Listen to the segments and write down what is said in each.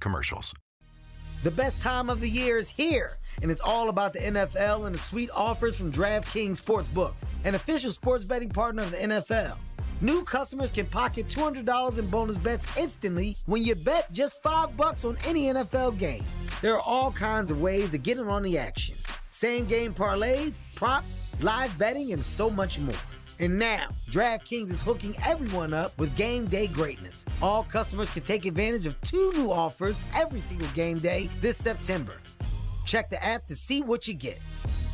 commercials. The best time of the year is here, and it's all about the NFL and the sweet offers from DraftKings Sportsbook, an official sports betting partner of the NFL. New customers can pocket $200 in bonus bets instantly when you bet just $5 on any NFL game. There are all kinds of ways to get in on the action. Same game parlays, props, live betting, and so much more. And now, DraftKings is hooking everyone up with game day greatness. All customers can take advantage of 2 new offers every single game day this September. Check the app to see what you get.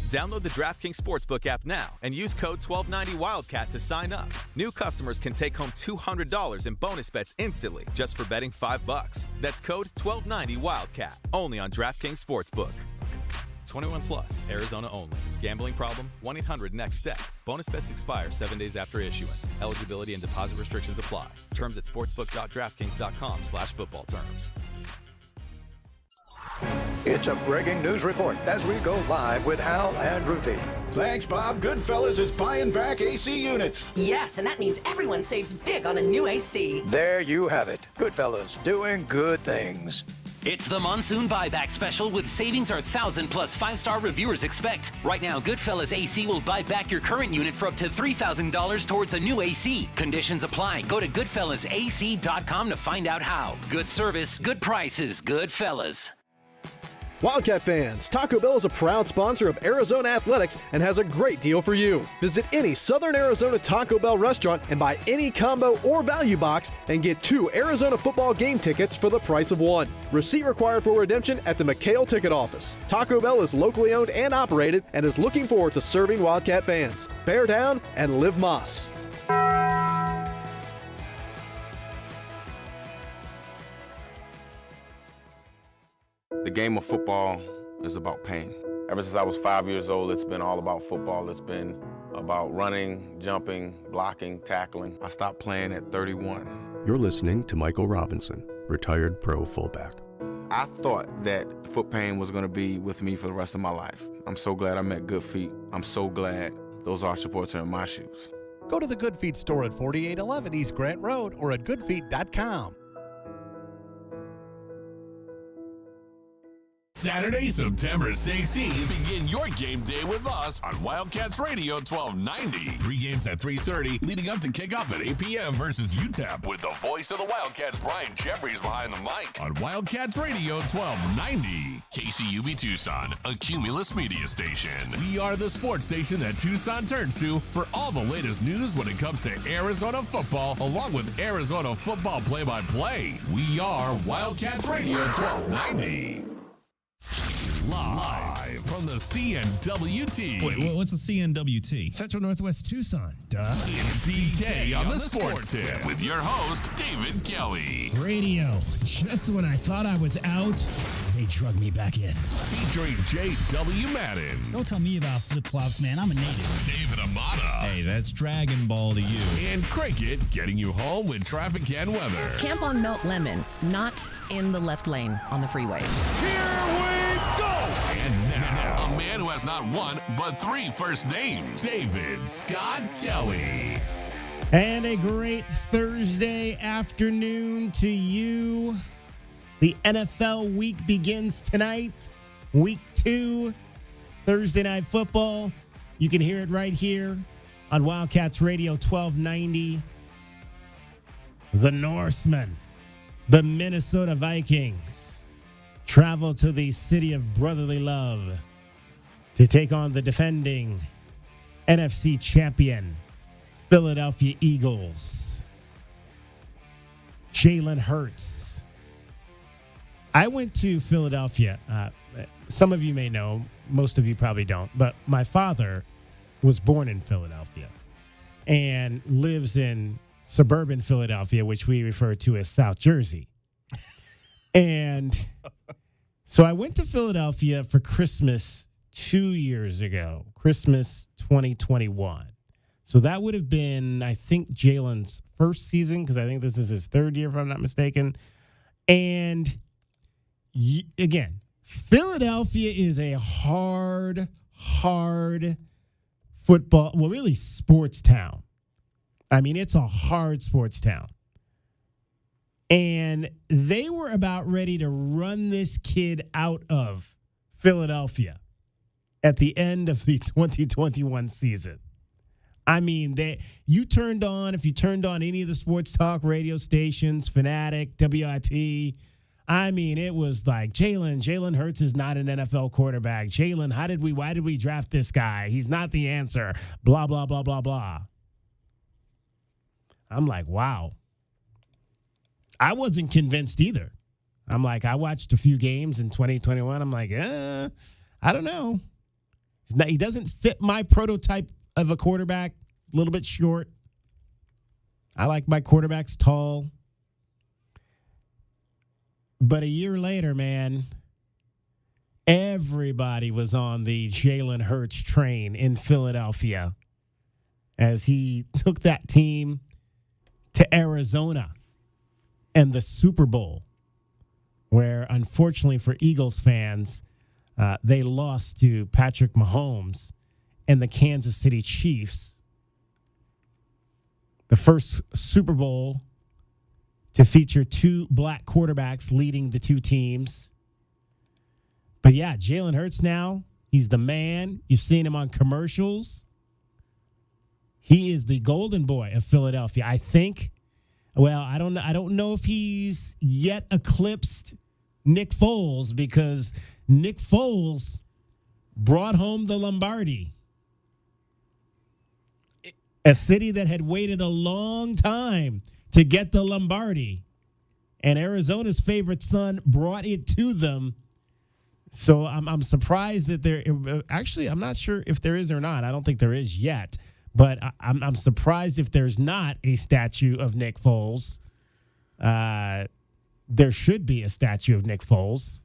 Download the DraftKings Sportsbook app now and use code 1290WILDCAT to sign up. New customers can take home $200 in bonus bets instantly just for betting $5. That's code 1290WILDCAT, only on DraftKings Sportsbook. 21 plus, Arizona only. Gambling problem? 1-800-NEXT-STEP. Bonus bets expire 7 days after issuance. Eligibility and deposit restrictions apply. Terms at sportsbook.draftkings.com/football terms. It's a breaking news report as we go live with Hal and Ruthie. Thanks, Bob. Goodfellas is buying back AC units. Yes, and that means everyone saves big on a new AC. There you have it. Goodfellas doing good things. It's the Monsoon Buyback Special with savings our 1,000-plus 5-star reviewers expect. Right now, Goodfellas AC will buy back your current unit for up to $3,000 towards a new AC. Conditions apply. Go to GoodfellasAC.com to find out how. Good service, good prices, Goodfellas. Wildcat fans, Taco Bell is a proud sponsor of Arizona Athletics and has a great deal for you. Visit any Southern Arizona Taco Bell restaurant and buy any combo or value box and get 2 Arizona football game tickets for the price of 1. Receipt required for redemption at the McHale ticket office. Taco Bell is locally owned and operated and is looking forward to serving Wildcat fans. Bear down and live Moss. The game of football is about pain. Ever since I was 5 years old, it's been all about football. It's been about running, jumping, blocking, tackling. I stopped playing at 31. You're listening to Michael Robinson, retired pro fullback. I thought that foot pain was going to be with me for the rest of my life. I'm so glad I met Good Feet. I'm so glad those arch supports are in my shoes. Go to the Good Feet store at 4811 East Grant Road or at goodfeet.com. Saturday, September 16th, begin your game day with us on Wildcats Radio 1290. 3 games at 3:30, leading up to kickoff at 8 p.m. versus UTEP with the voice of the Wildcats, Brian Jeffries, behind the mic on Wildcats Radio 1290. KCUB Tucson, a Cumulus media station. We are the sports station that Tucson turns to for all the latest news when it comes to Arizona football, along with Arizona football play-by-play. We are Wildcats Radio 1290. Live from the CNWT. Wait, what's the CNWT? Central Northwest Tucson, duh. It's DK on the Sports Tip with your host, David Kelly. Radio. Just when I thought I was out, they drug me back in. Featuring J.W. Madden. Don't tell me about flip-flops, man. I'm a native. David Amata. Hey, that's Dragon Ball to you. And Cricket getting you home with traffic and weather. Camp on Melt Lemon, not in the left lane on the freeway. Here we go! And now, a man who has not one, but 3 first names, David Scott Kelly. And a great Thursday afternoon to you. The NFL week begins tonight. Week 2, Thursday Night Football. You can hear it right here on Wildcats Radio 1290. The Norsemen, the Minnesota Vikings, travel to the city of brotherly love to take on the defending NFC champion, Philadelphia Eagles. Jalen Hurts. I went to Philadelphia. Some of you may know, most of you probably don't, but my father was born in Philadelphia and lives in suburban Philadelphia, which we refer to as South Jersey. And so I went to Philadelphia for Christmas 2 years ago, Christmas 2021. So that would have been, I think, Jalen's first season, because I think this is his 3rd year, if I'm not mistaken. And again, Philadelphia is a hard football, well, really sports town. I mean, it's a hard sports town. And they were about ready to run this kid out of Philadelphia at the end of the 2021 season. I mean, if you turned on any of the sports talk radio stations, Fanatic, WIP, I mean, it was like Jalen Hurts is not an NFL quarterback. Jalen, why did we draft this guy? He's not the answer. Blah, blah, blah, blah, blah. I'm like, wow. I wasn't convinced either. I'm like, I watched a few games in 2021. I'm like, I don't know. He doesn't fit my prototype of a quarterback. He's a little bit short. I like my quarterbacks tall. But a year later, man, everybody was on the Jalen Hurts train in Philadelphia as he took that team to Arizona and the Super Bowl, where, unfortunately for Eagles fans, they lost to Patrick Mahomes and the Kansas City Chiefs. The first Super Bowl to feature two black quarterbacks leading the two teams. But yeah, Jalen Hurts now, he's the man. You've seen him on commercials. He is the golden boy of Philadelphia. I think, well, I don't know if he's yet eclipsed Nick Foles, because Nick Foles brought home the Lombardi. A city that had waited a long time to get the Lombardi. And Arizona's favorite son brought it to them. So I'm surprised that there – actually, I'm not sure if there is or not. I don't think there is yet. But I'm surprised if there's not a statue of Nick Foles. There should be a statue of Nick Foles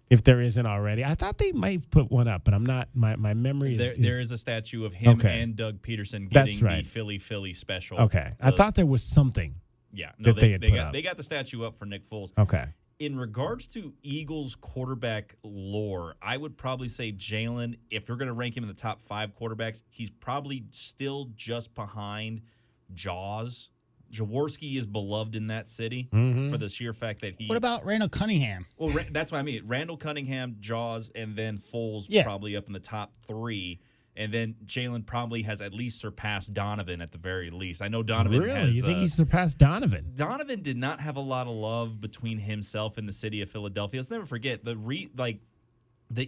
if there isn't already. I thought they might have put one up, but I'm not. My memory is there is a statue of him and Doug Peterson getting the Philly special. Okay, I thought there was something. Yeah, no, they got the statue up for Nick Foles. Okay. In regards to Eagles quarterback lore, I would probably say Jalen, if you're going to rank him in the top 5 quarterbacks, he's probably still just behind Jaws. Jaworski is beloved in that city for the sheer fact that he... What about Randall Cunningham? Well, that's what I mean. Randall Cunningham, Jaws, and then Foles probably up in the top 3. And then Jalen probably has at least surpassed Donovan at the very least. I know Donovan has... Really? You think he's surpassed Donovan? Donovan did not have a lot of love between himself and the city of Philadelphia. Let's never forget, the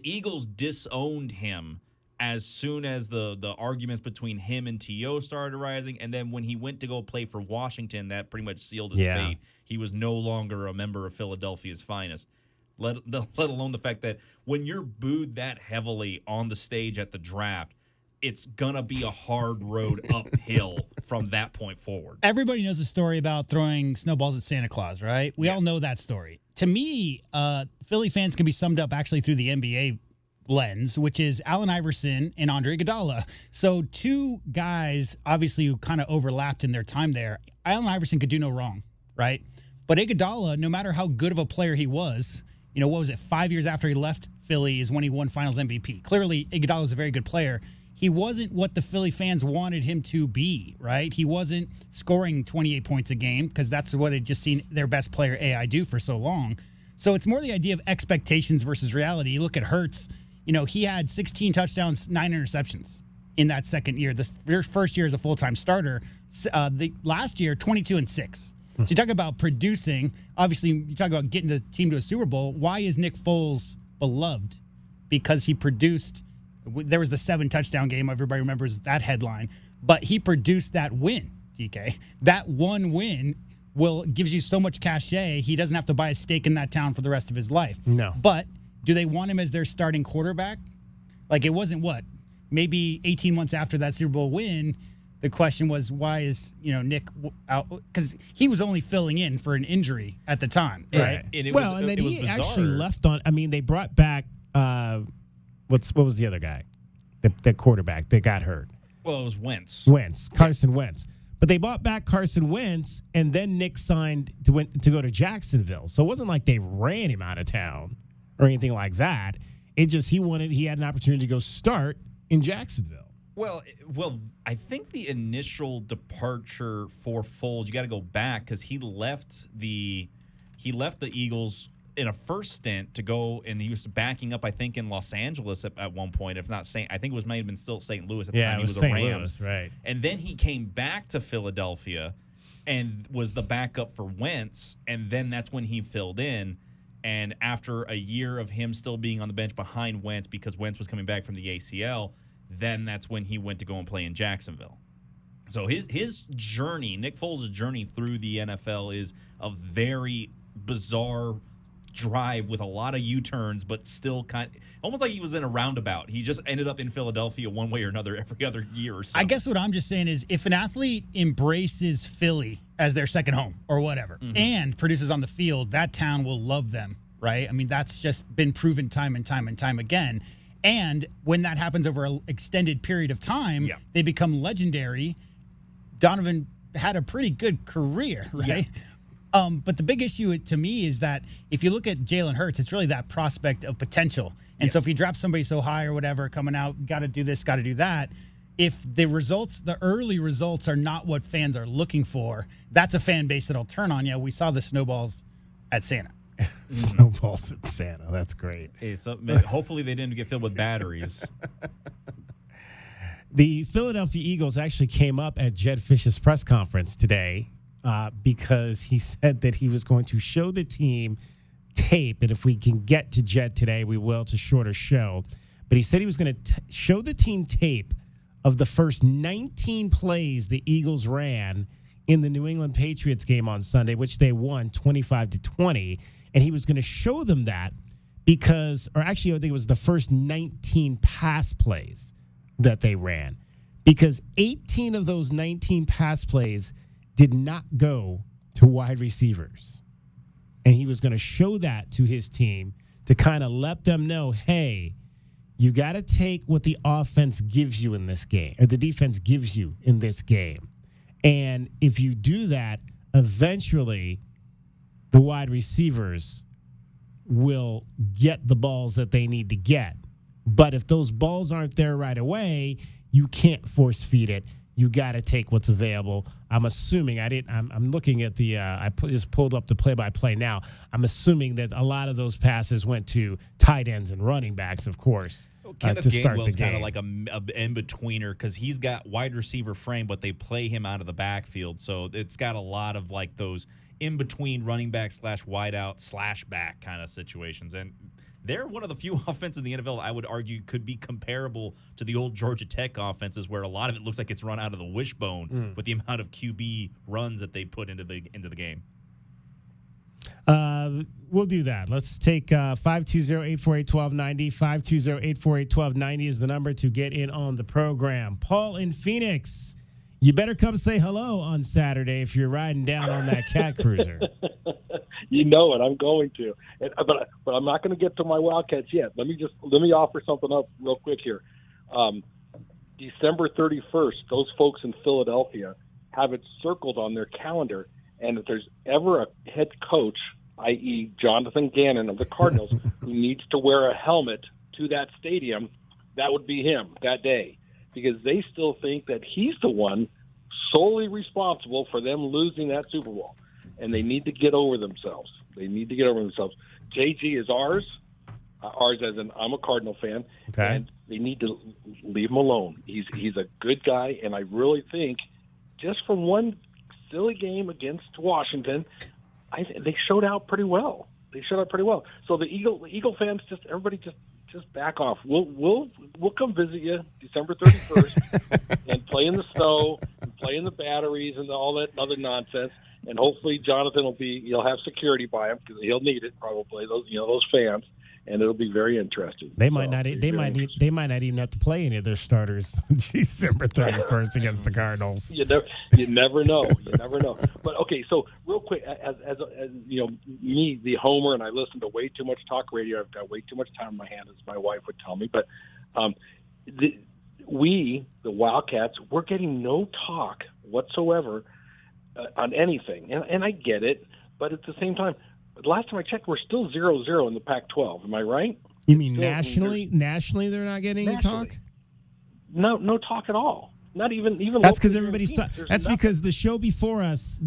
Eagles disowned him as soon as the arguments between him and T.O. started arising. And then when he went to go play for Washington, that pretty much sealed his fate. He was no longer a member of Philadelphia's finest. Let alone the fact that when you're booed that heavily on the stage at the draft, it's going to be a hard road uphill from that point forward. Everybody knows the story about throwing snowballs at Santa Claus, right? We all know that story. To me, Philly fans can be summed up actually through the NBA lens, which is Allen Iverson and Andre Iguodala. So two guys, obviously, who kind of overlapped in their time there. Allen Iverson could do no wrong, right? But Iguodala, no matter how good of a player he was, what was it, 5 years after he left Philly is when he won Finals MVP. Clearly, Iguodala was a very good player. He wasn't what the Philly fans wanted him to be, right? He wasn't scoring 28 points a game because that's what they'd just seen their best player AI do for so long. So it's more the idea of expectations versus reality. You look at Hurts, he had 16 touchdowns, 9 interceptions in that second year. The first year as a full-time starter. The last year, 22-6. So you talk about producing. Obviously, you talk about getting the team to a Super Bowl. Why is Nick Foles beloved? Because he produced. There was the 7-touchdown game. Everybody remembers that headline. But he produced that win, DK. That one win gives you so much cachet, he doesn't have to buy a stake in that town for the rest of his life. No. But do they want him as their starting quarterback? Like, it wasn't maybe 18 months after that Super Bowl win, the question was, why is, Nick out? Because he was only filling in for an injury at the time, right? And then he actually left on, they brought back, what was the other guy? The quarterback that got hurt. Well, it was Wentz. Carson Wentz. But they bought back Carson Wentz, and then Nick signed to go to Jacksonville. So it wasn't like they ran him out of town or anything like that. It just he had an opportunity to go start in Jacksonville. Well, I think the initial departure for Foles, you got to go back because he left the Eagles in a first stint to go, and he was backing up, I think, in Los Angeles at one point, if not St. I think it might have been still St. Louis at the time. It was He was St. a Rams, Louis, right? And then he came back to Philadelphia and was the backup for Wentz, and then that's when he filled in. And after a year of him still being on the bench behind Wentz because Wentz was coming back from the ACL, then that's when he went to go and play in Jacksonville. So his journey, Nick Foles' journey through the NFL is a very bizarre drive with a lot of U-turns, but still almost like he was in a roundabout. He just ended up in Philadelphia one way or another every other year or so. I guess what I'm just saying is if an athlete embraces Philly as their second home or whatever and produces on the field, that town will love them, right? I mean, that's just been proven time and time and time again. And when that happens over an extended period of time, they become legendary. Donovan had a pretty good career, right? Yeah. But the big issue to me is that if you look at Jalen Hurts, it's really that prospect of potential. And so if you drop somebody so high or whatever, coming out, got to do this, got to do that, if the early results are not what fans are looking for, that's a fan base that'll turn on you. We saw the snowballs at Santa. Snowballs at Santa. That's great. Hey, so hopefully they didn't get filled with batteries. The Philadelphia Eagles actually came up at Jed Fish's press conference today because he said that he was going to show the team tape, and if we can get to Jed today, we will. It's a shorter show. But he said he was going to show the team tape of the first 19 plays the Eagles ran in the New England Patriots game on Sunday, which they won 25-20. And he was going to show them that because, or actually, I think it was the first 19 pass plays that they ran, because 18 of those 19 pass plays did not go to wide receivers. And he was going to show that to his team to kind of let them know, hey, you got to take what the offense gives you in this game, or the defense gives you in this game. And if you do that, eventually the wide receivers will get the balls that they need to get. But if those balls aren't there right away, you can't force feed it. You got to take what's available. I'm assuming I'm looking at the. Just pulled up the play-by-play now. I'm assuming that a lot of those passes went to tight ends and running backs, of course, Kenneth to start the Gainwell's game. kind of like a in-betweener because he's got wide receiver frame, but they play him out of the backfield. So it's got a lot of like those in-between running back / wideout / back kind of situations. And they're one of the few offenses in the NFL I would argue could be comparable to the old Georgia Tech offenses, where a lot of it looks like it's run out of the wishbone with the amount of QB runs that they put into the game. We'll do that. Let's take 520-848-1290. 520-848-1290 is the number to get in on the program. Paul in Phoenix, you better come say hello on Saturday if you're riding down on that cat cruiser. You know it. I'm going to, but I'm not going to get to my Wildcats yet. Let me offer something up real quick here. December 31st, those folks in Philadelphia have it circled on their calendar, and if there's ever a head coach, i.e. Jonathan Gannon of the Cardinals, who needs to wear a helmet to that stadium, that would be him that day, because they still think that he's the one solely responsible for them losing that Super Bowl. And they need to get over themselves. JG is ours as in I'm a Cardinal fan, and they need to leave him alone. He's a good guy, and I really think just from one silly game against Washington, they showed out pretty well. So the Eagle fans, everybody just back off. We'll come visit you December 31st and play in the snow and play in the batteries and all that other nonsense. And hopefully Jonathan he'll have security by him because he'll need it probably. Those fans, and it'll be very interesting. They might not even have to play any of their starters December 31st against the Cardinals. You never know. But okay, so real quick, as you know, me, the homer, and I listen to way too much talk radio. I've got way too much time on my hands, as my wife would tell me. But the Wildcats, we're getting no talk whatsoever on anything, and I get it, but at the same time, last time I checked, we're still 0-0 in the Pac-12. Am I right? You mean nationally? Nationally, they're not getting any talk? no talk at all. Not even. That's because everybody's talking. That's because the show before us,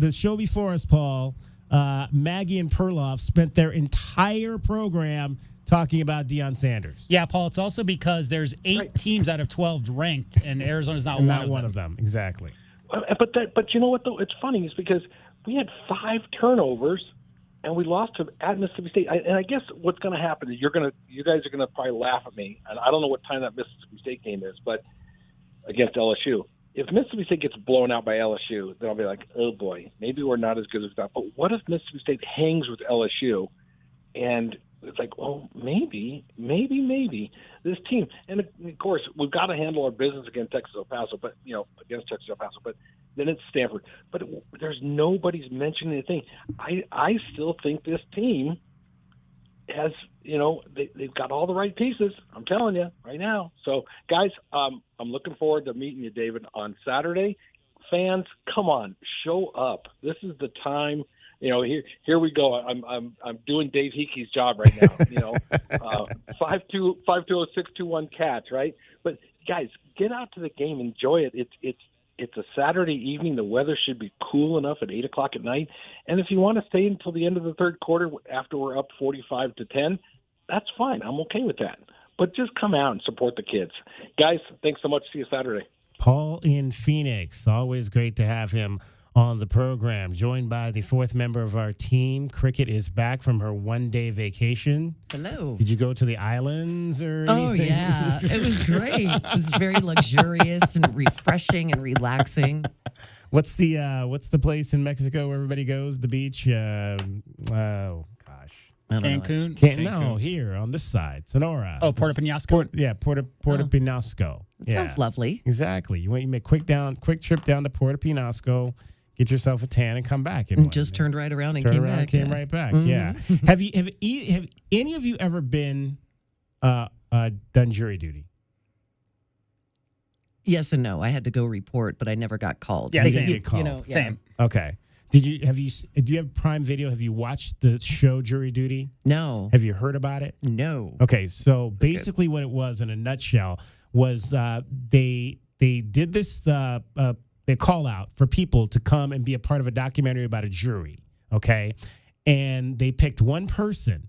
Paul, Maggie and Perloff spent their entire program talking about Deion Sanders. Yeah, Paul. It's also because there's 8 teams out of 12 ranked, and Arizona's not one of them. Exactly. But you know what though? It's funny is because we had 5 turnovers and we lost at Mississippi State. And I guess what's going to happen is you guys are going to probably laugh at me. And I don't know what time that Mississippi State game is, but against LSU. If Mississippi State gets blown out by LSU, then I'll be like, oh boy, maybe we're not as good as that. But what if Mississippi State hangs with LSU? And it's like, well, maybe this team. And of course, we've got to handle our business against Texas El Paso, but against Texas El Paso. But then it's Stanford. But there's nobody's mentioning anything. I still think this team has, they've got all the right pieces. I'm telling you right now. So, guys, I'm looking forward to meeting you, David, on Saturday. Fans, come on, show up. This is the time. Here we go. I'm doing Dave Hickey's job right now. 520-621 catch, right? But guys, get out to the game, enjoy it. It's a Saturday evening. The weather should be cool enough at 8:00 at night. And if you want to stay until the end of the third quarter after we're up 45-10, that's fine. I'm okay with that. But just come out and support the kids, guys. Thanks so much. See you Saturday. Paul in Phoenix. Always great to have him on the program, joined by the 4th member of our team. Cricket is back from her one-day vacation. Hello. Did you go to the islands or anything? Oh, yeah. It was great. It was very luxurious and refreshing and relaxing. What's the place in Mexico where everybody goes? The beach? Cancun? No, here on this side, Sonora. Oh, Puerto Penasco? Puerto Penasco. That sounds lovely. Exactly. You make a quick trip down to Puerto Penasco, get yourself a tan, and come back. Just turned right around and came back. Right back. Mm-hmm. Yeah. Have any of you ever been done jury duty? Yes and no. I had to go report, but I never got called. Yeah, same. Get called. Same. Okay. Do you have Prime Video? Have you watched the show Jury Duty? No. Have you heard about it? No. Okay, so basically what it was in a nutshell was they did this they call out for people to come and be a part of a documentary about a jury, okay? And they picked one person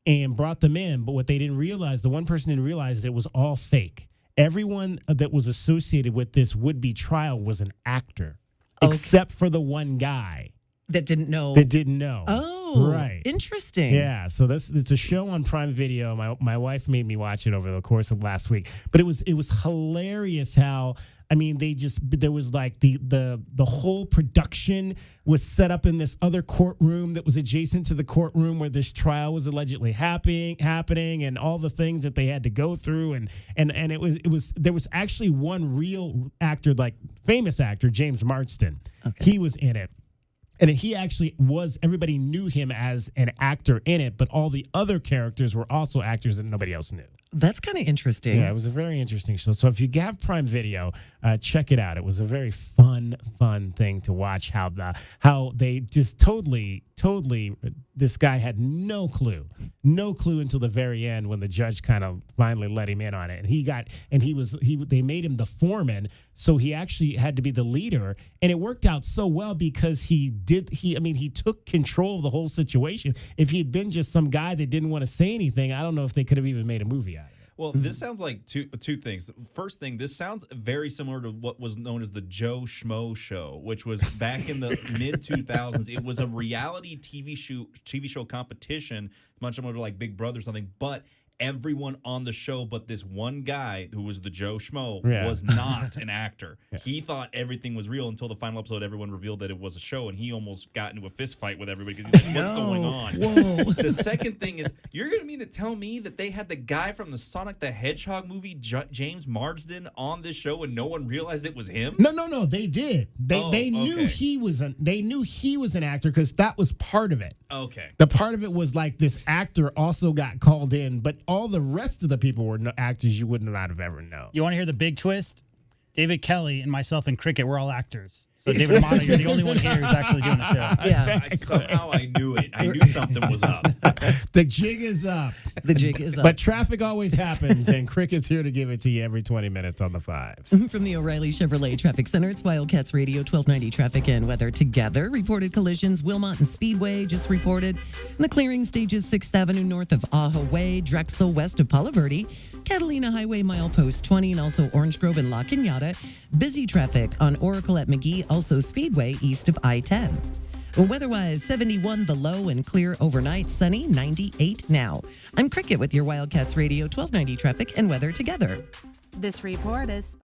and brought them in, but what they didn't realize, the one person didn't realize that it was all fake. Everyone that was associated with this would-be trial was an actor. Okay. Except for the one guy that didn't know. Oh, right. Interesting. Yeah. So it's a show on Prime Video. My wife made me watch it over the course of last week, but it was hilarious how there was like the whole production was set up in this other courtroom that was adjacent to the courtroom where this trial was allegedly happening, and all the things that they had to go through, and there was actually one real actor, like famous actor James Marsden. Okay. He was in it. And he actually was, everybody knew him as an actor in it, but all the other characters were also actors that nobody else knew. That's kind of interesting. Yeah, it was a very interesting show. So if you have Prime Video, check it out. It was a very fun thing to watch how they just totally, this guy had no clue until the very end when the judge kind of finally let him in on it. And they made him the foreman, so he actually had to be the leader. And it worked out so well because he took control of the whole situation. If he had been just some guy that didn't want to say anything, I don't know if they could have even made a movie out of it. Well, this sounds like two things. The first thing, this sounds very similar to what was known as the Joe Schmo Show, which was back in the mid-2000s. It was a reality TV show competition, much similar to like Big Brother or something, but everyone on the show but this one guy who was the Joe Schmo was not an actor. Yeah. He thought everything was real until the final episode. Everyone revealed that it was a show, and he almost got into a fist fight with everybody because he's like, what's going on? Whoa. The second thing is, you're going to mean to tell me that they had the guy from the Sonic the Hedgehog movie, James Marsden, on this show and no one realized it was him? No, they did. They knew he was an actor because that was part of it. Okay. The part of it was like this actor also got called in, but all the rest of the people were actors you would not have ever known. You want to hear the big twist? David Kelly and myself in cricket, we're all actors. So David Amato, you're the only one here who's actually doing the show. Yeah. Exactly. Somehow I knew it. I knew something was up. The jig is up. The jig is up. But traffic always happens, and Cricket's here to give it to you every 20 minutes on the fives. From the O'Reilly Chevrolet Traffic Center, it's Wildcats Radio 1290 traffic and weather together. Reported collisions, Wilmot and Speedway just reported. In the clearing stages, 6th Avenue north of Ajo Way, Drexel west of Palo Verde, Catalina Highway milepost 20, and also Orange Grove and La Cañada. Busy traffic on Oracle at McGee, also Speedway east of I-10. Weather-wise, 71 the low and clear overnight, sunny, 98 now. I'm Cricket with your Wildcats Radio 1290 traffic and weather together. This report is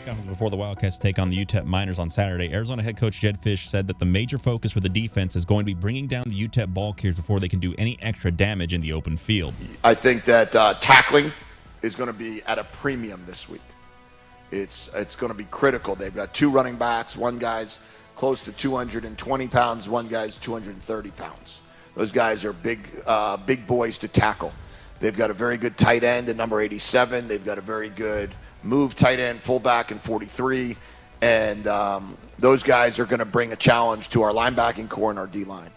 Conference before the Wildcats take on the UTEP Miners on Saturday. Arizona head coach Jed Fish said that the major focus for the defense is going to be bringing down the UTEP ball carriers before they can do any extra damage in the open field. I think that tackling is going to be at a premium this week. It's going to be critical. They've got two running backs. One guy's close to 220 pounds. One guy's 230 pounds. Those guys are big boys to tackle. They've got a very good tight end at number 87. They've got a very good move tight end, fullback in 43. And those guys are going to bring a challenge to our linebacking core and our D-line.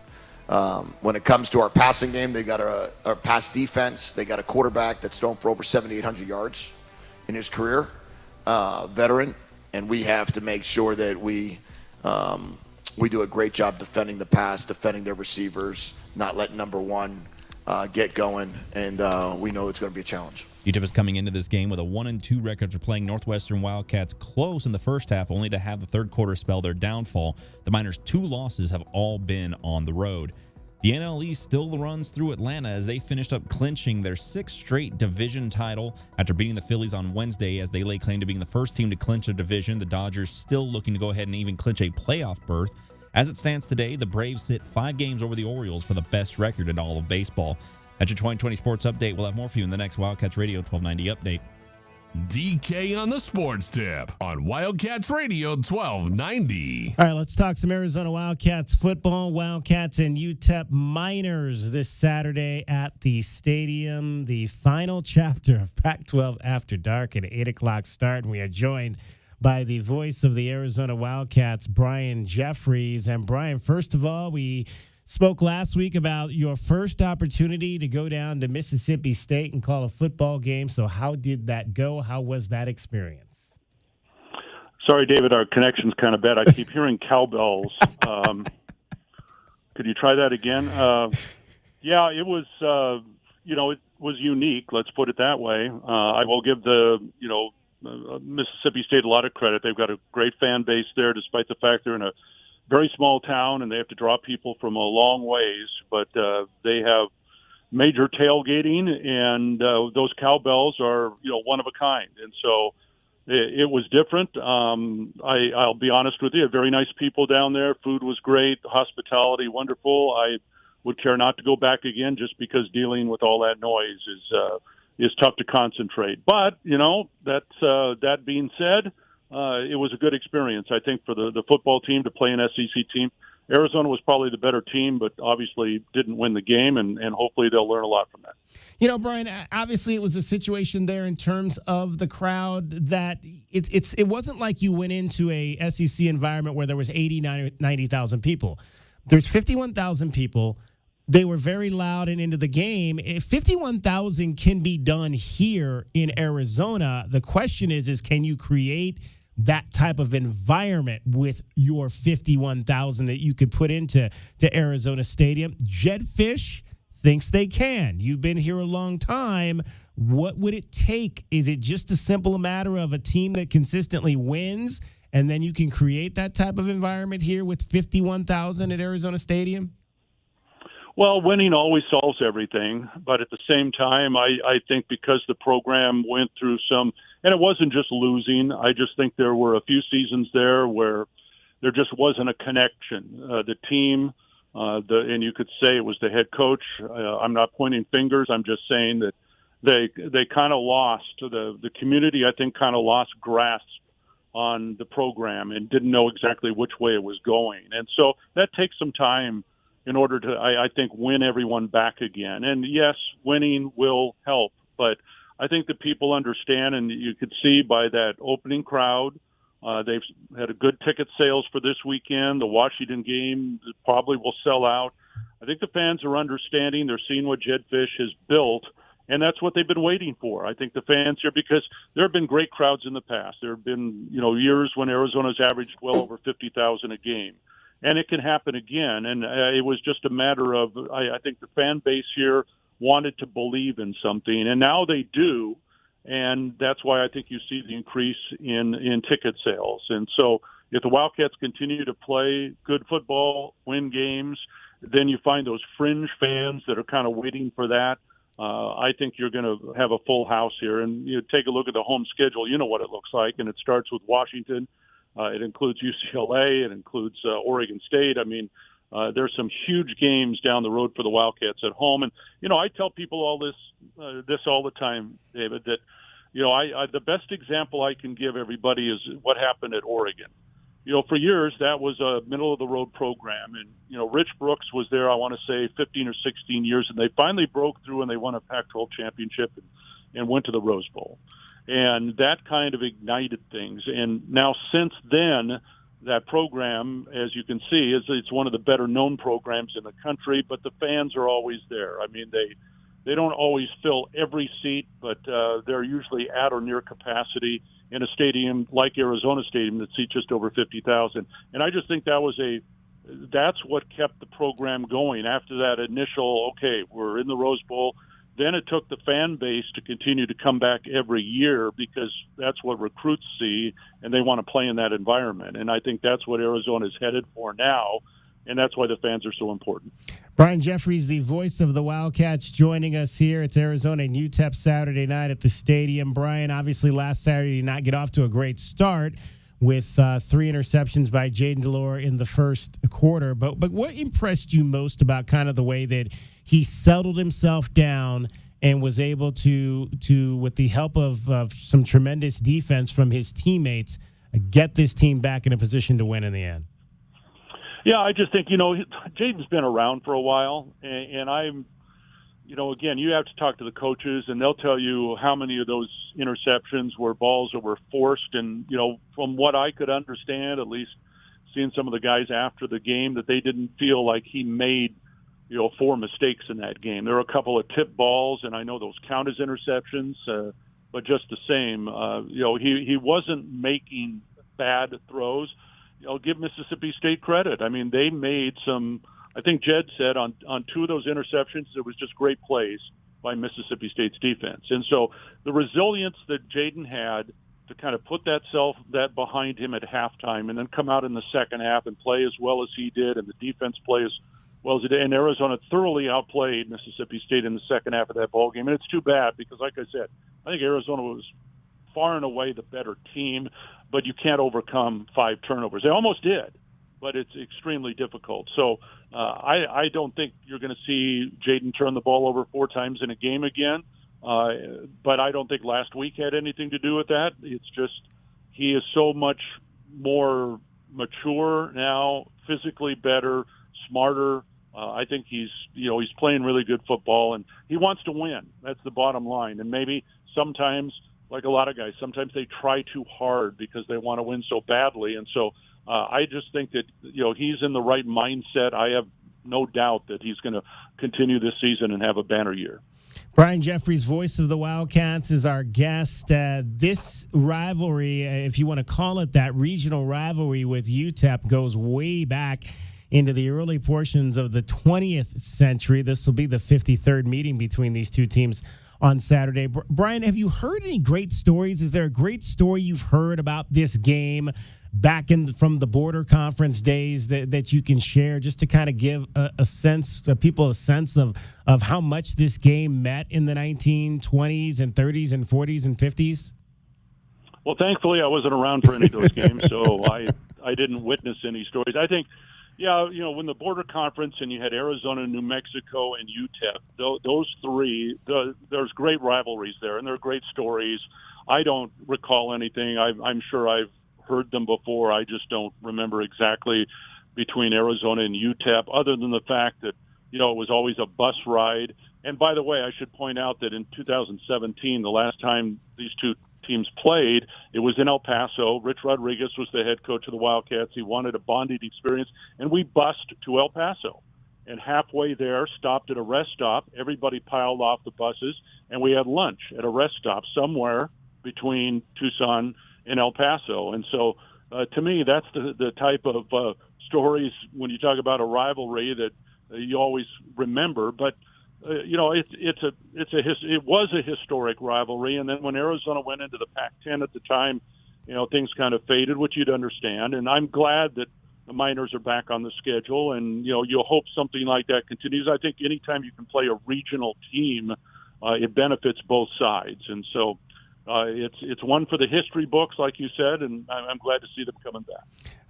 When it comes to our passing game, they've got our pass defense. They got a quarterback that's thrown for over 7,800 yards in his career, veteran. And we have to make sure that we do a great job defending the pass, defending their receivers, not letting number one get going, and we know it's going to be a challenge. UTEP is coming into this game with a 1-2 record for playing Northwestern Wildcats close in the first half, only to have the third quarter spell their downfall. The Miners' 2 losses have all been on the road. The NL East still runs through Atlanta as they finished up clinching their 6th straight division title after beating the Phillies on Wednesday as they lay claim to being the first team to clinch a division. The Dodgers still looking to go ahead and even clinch a playoff berth. As it stands today, the Braves sit 5 games over the Orioles for the best record in all of baseball. That's your 2020 Sports Update. We'll have more for you in the next Wildcats Radio 1290 update. DK on the Sports Tip on Wildcats Radio 1290. All right, let's talk some Arizona Wildcats football. Wildcats and UTEP Miners this Saturday at the stadium. The final chapter of Pac-12 After Dark at 8 o'clock start. And we are joined by the voice of the Arizona Wildcats, Brian Jeffries. And Brian, first of all, we spoke last week about your first opportunity to go down to Mississippi State and call a football game. So how did that go? How was that experience? Sorry, David, our connection's kind of bad. I keep hearing cowbells. Could you try that again? Yeah, it was, it was unique. Let's put it that way. I will give Mississippi State a lot of credit. They've got a great fan base there, despite the fact they're in a very small town and they have to draw people from a long ways. But they have major tailgating, and those cowbells are, one of a kind. And so it was different. I'll be honest with you, very nice people down there. Food was great. Hospitality, wonderful. I would care not to go back again just because dealing with all that noise is tough to concentrate. But, that being said, it was a good experience, I think, for the football team to play an SEC team. Arizona was probably the better team, but obviously didn't win the game, and hopefully they'll learn a lot from that. Brian, obviously it was a situation there in terms of the crowd that it wasn't like you went into a SEC environment where there was 90,000 people. There's 51,000 people. They were very loud and into the game. If 51,000 can be done here in Arizona, the question is can you create that type of environment with your 51,000 that you could put into Arizona Stadium? Jed Fish thinks they can. You've been here a long time. What would it take? Is it just a simple matter of a team that consistently wins, and then you can create that type of environment here with 51,000 at Arizona Stadium? Well, winning always solves everything, but at the same time, I think because the program went through some, and it wasn't just losing, I just think there were a few seasons there where there just wasn't a connection. The team, and you could say it was the head coach. I'm not pointing fingers. I'm just saying that they kind of lost, the community, I think, kind of lost grasp on the program and didn't know exactly which way it was going. And so that takes some time in order to, I think, win everyone back again. And yes, winning will help, but I think that people understand, and you could see by that opening crowd, they've had a good ticket sales for this weekend. The Washington game probably will sell out. I think the fans are understanding. They're seeing what Jed Fish has built, and that's what they've been waiting for. I think the fans here, because there have been great crowds in the past. There have been, years when Arizona's averaged well over 50,000 a game. And it can happen again. And it was just a matter of, I think the fan base here wanted to believe in something, and now they do. And that's why I think you see the increase in ticket sales. And so if the Wildcats continue to play good football, win games, then you find those fringe fans that are kind of waiting for that. I think you're going to have a full house here. And you take a look at the home schedule, you know what it looks like, and it starts with Washington. It includes UCLA. It includes Oregon State. I mean, there's some huge games down the road for the Wildcats at home. And, I tell people all this all the time, David, that, I the best example I can give everybody is what happened at Oregon. For years, that was a middle-of-the-road program. And, Rich Brooks was there, I want to say, 15 or 16 years, and they finally broke through and they won a Pac-12 championship and went to the Rose Bowl. And that kind of ignited things. And now since then, that program, as you can see, it's one of the better-known programs in the country, but the fans are always there. I mean, they don't always fill every seat, but they're usually at or near capacity in a stadium like Arizona Stadium that seats just over 50,000. And I just think that's what kept the program going. After that initial, okay, we're in the Rose Bowl, then it took the fan base to continue to come back every year because that's what recruits see, and they want to play in that environment. And I think that's what Arizona is headed for now, and that's why the fans are so important. Brian Jeffries, the voice of the Wildcats, joining us here. It's Arizona and UTEP Saturday night at the stadium. Brian, obviously last Saturday did not get off to a great start with 3 interceptions by Jaden Delore in the first quarter. But what impressed you most about kind of the way that he settled himself down and was able to with the help of some tremendous defense from his teammates, get this team back in a position to win in the end? Yeah, I just think, Jaden's been around for a while, and I'm, again, you have to talk to the coaches, and they'll tell you how many of those interceptions were balls that were forced. And, from what I could understand, at least seeing some of the guys after the game, that they didn't feel like he made, 4 mistakes in that game. There were a couple of tip balls, and I know those count as interceptions, but just the same, he wasn't making bad throws. I'll give Mississippi State credit. I mean, they made some, I think Jed said on 2 of those interceptions, it was just great plays by Mississippi State's defense. And so the resilience that Jaden had to kind of put that behind him at halftime and then come out in the second half and play as well as he did, and the defense play as well as it did. And Arizona thoroughly outplayed Mississippi State in the second half of that ball game. And it's too bad because, like I said, I think Arizona was far and away the better team, but you can't overcome 5 turnovers. They almost did, but it's extremely difficult. So I don't think you're going to see Jaden turn the ball over 4 times in a game again, but I don't think last week had anything to do with that. It's just he is so much more mature now, physically better, smarter. I think he's playing really good football, and he wants to win. That's the bottom line. And maybe sometimes, like a lot of guys, sometimes they try too hard because they want to win so badly. And so I just think that, he's in the right mindset. I have no doubt that he's going to continue this season and have a banner year. Brian Jeffries, voice of the Wildcats, is our guest. This rivalry, if you want to call it that, regional rivalry with UTEP goes way back into the early portions of the 20th century. This will be the 53rd meeting between these two teams on Saturday. Brian, have you heard any great stories? Is there a great story you've heard about this game back from the border conference days that you can share, just to kind of give a sense, people a sense of how much this game meant in the 1920s and 30s and 40s and 50s? Well, thankfully, I wasn't around for any of those games, so I didn't witness any stories. I think, when the border conference and you had Arizona, New Mexico, and UTEP, those 3, there's great rivalries there, and there are great stories. I don't recall anything. I'm sure I've heard them before. I just don't remember exactly between Arizona and UTEP, other than the fact that, it was always a bus ride. And by the way, I should point out that in 2017, the last time these two teams played, it was in El Paso. Rich Rodriguez was the head coach of the Wildcats. He wanted a bonding experience, and we bussed to El Paso. And halfway there, stopped at a rest stop. Everybody piled off the buses, and we had lunch at a rest stop somewhere between Tucson and El Paso. And so, to me, that's the type of stories when you talk about a rivalry that you always remember. But it was a historic rivalry. And then when Arizona went into the Pac-10 at the time, things kind of faded, which you'd understand. And I'm glad that the Miners are back on the schedule, and you'll hope something like that continues. I think anytime you can play a regional team it benefits both sides. And so it's one for the history books, like you said, and I'm glad to see them coming back.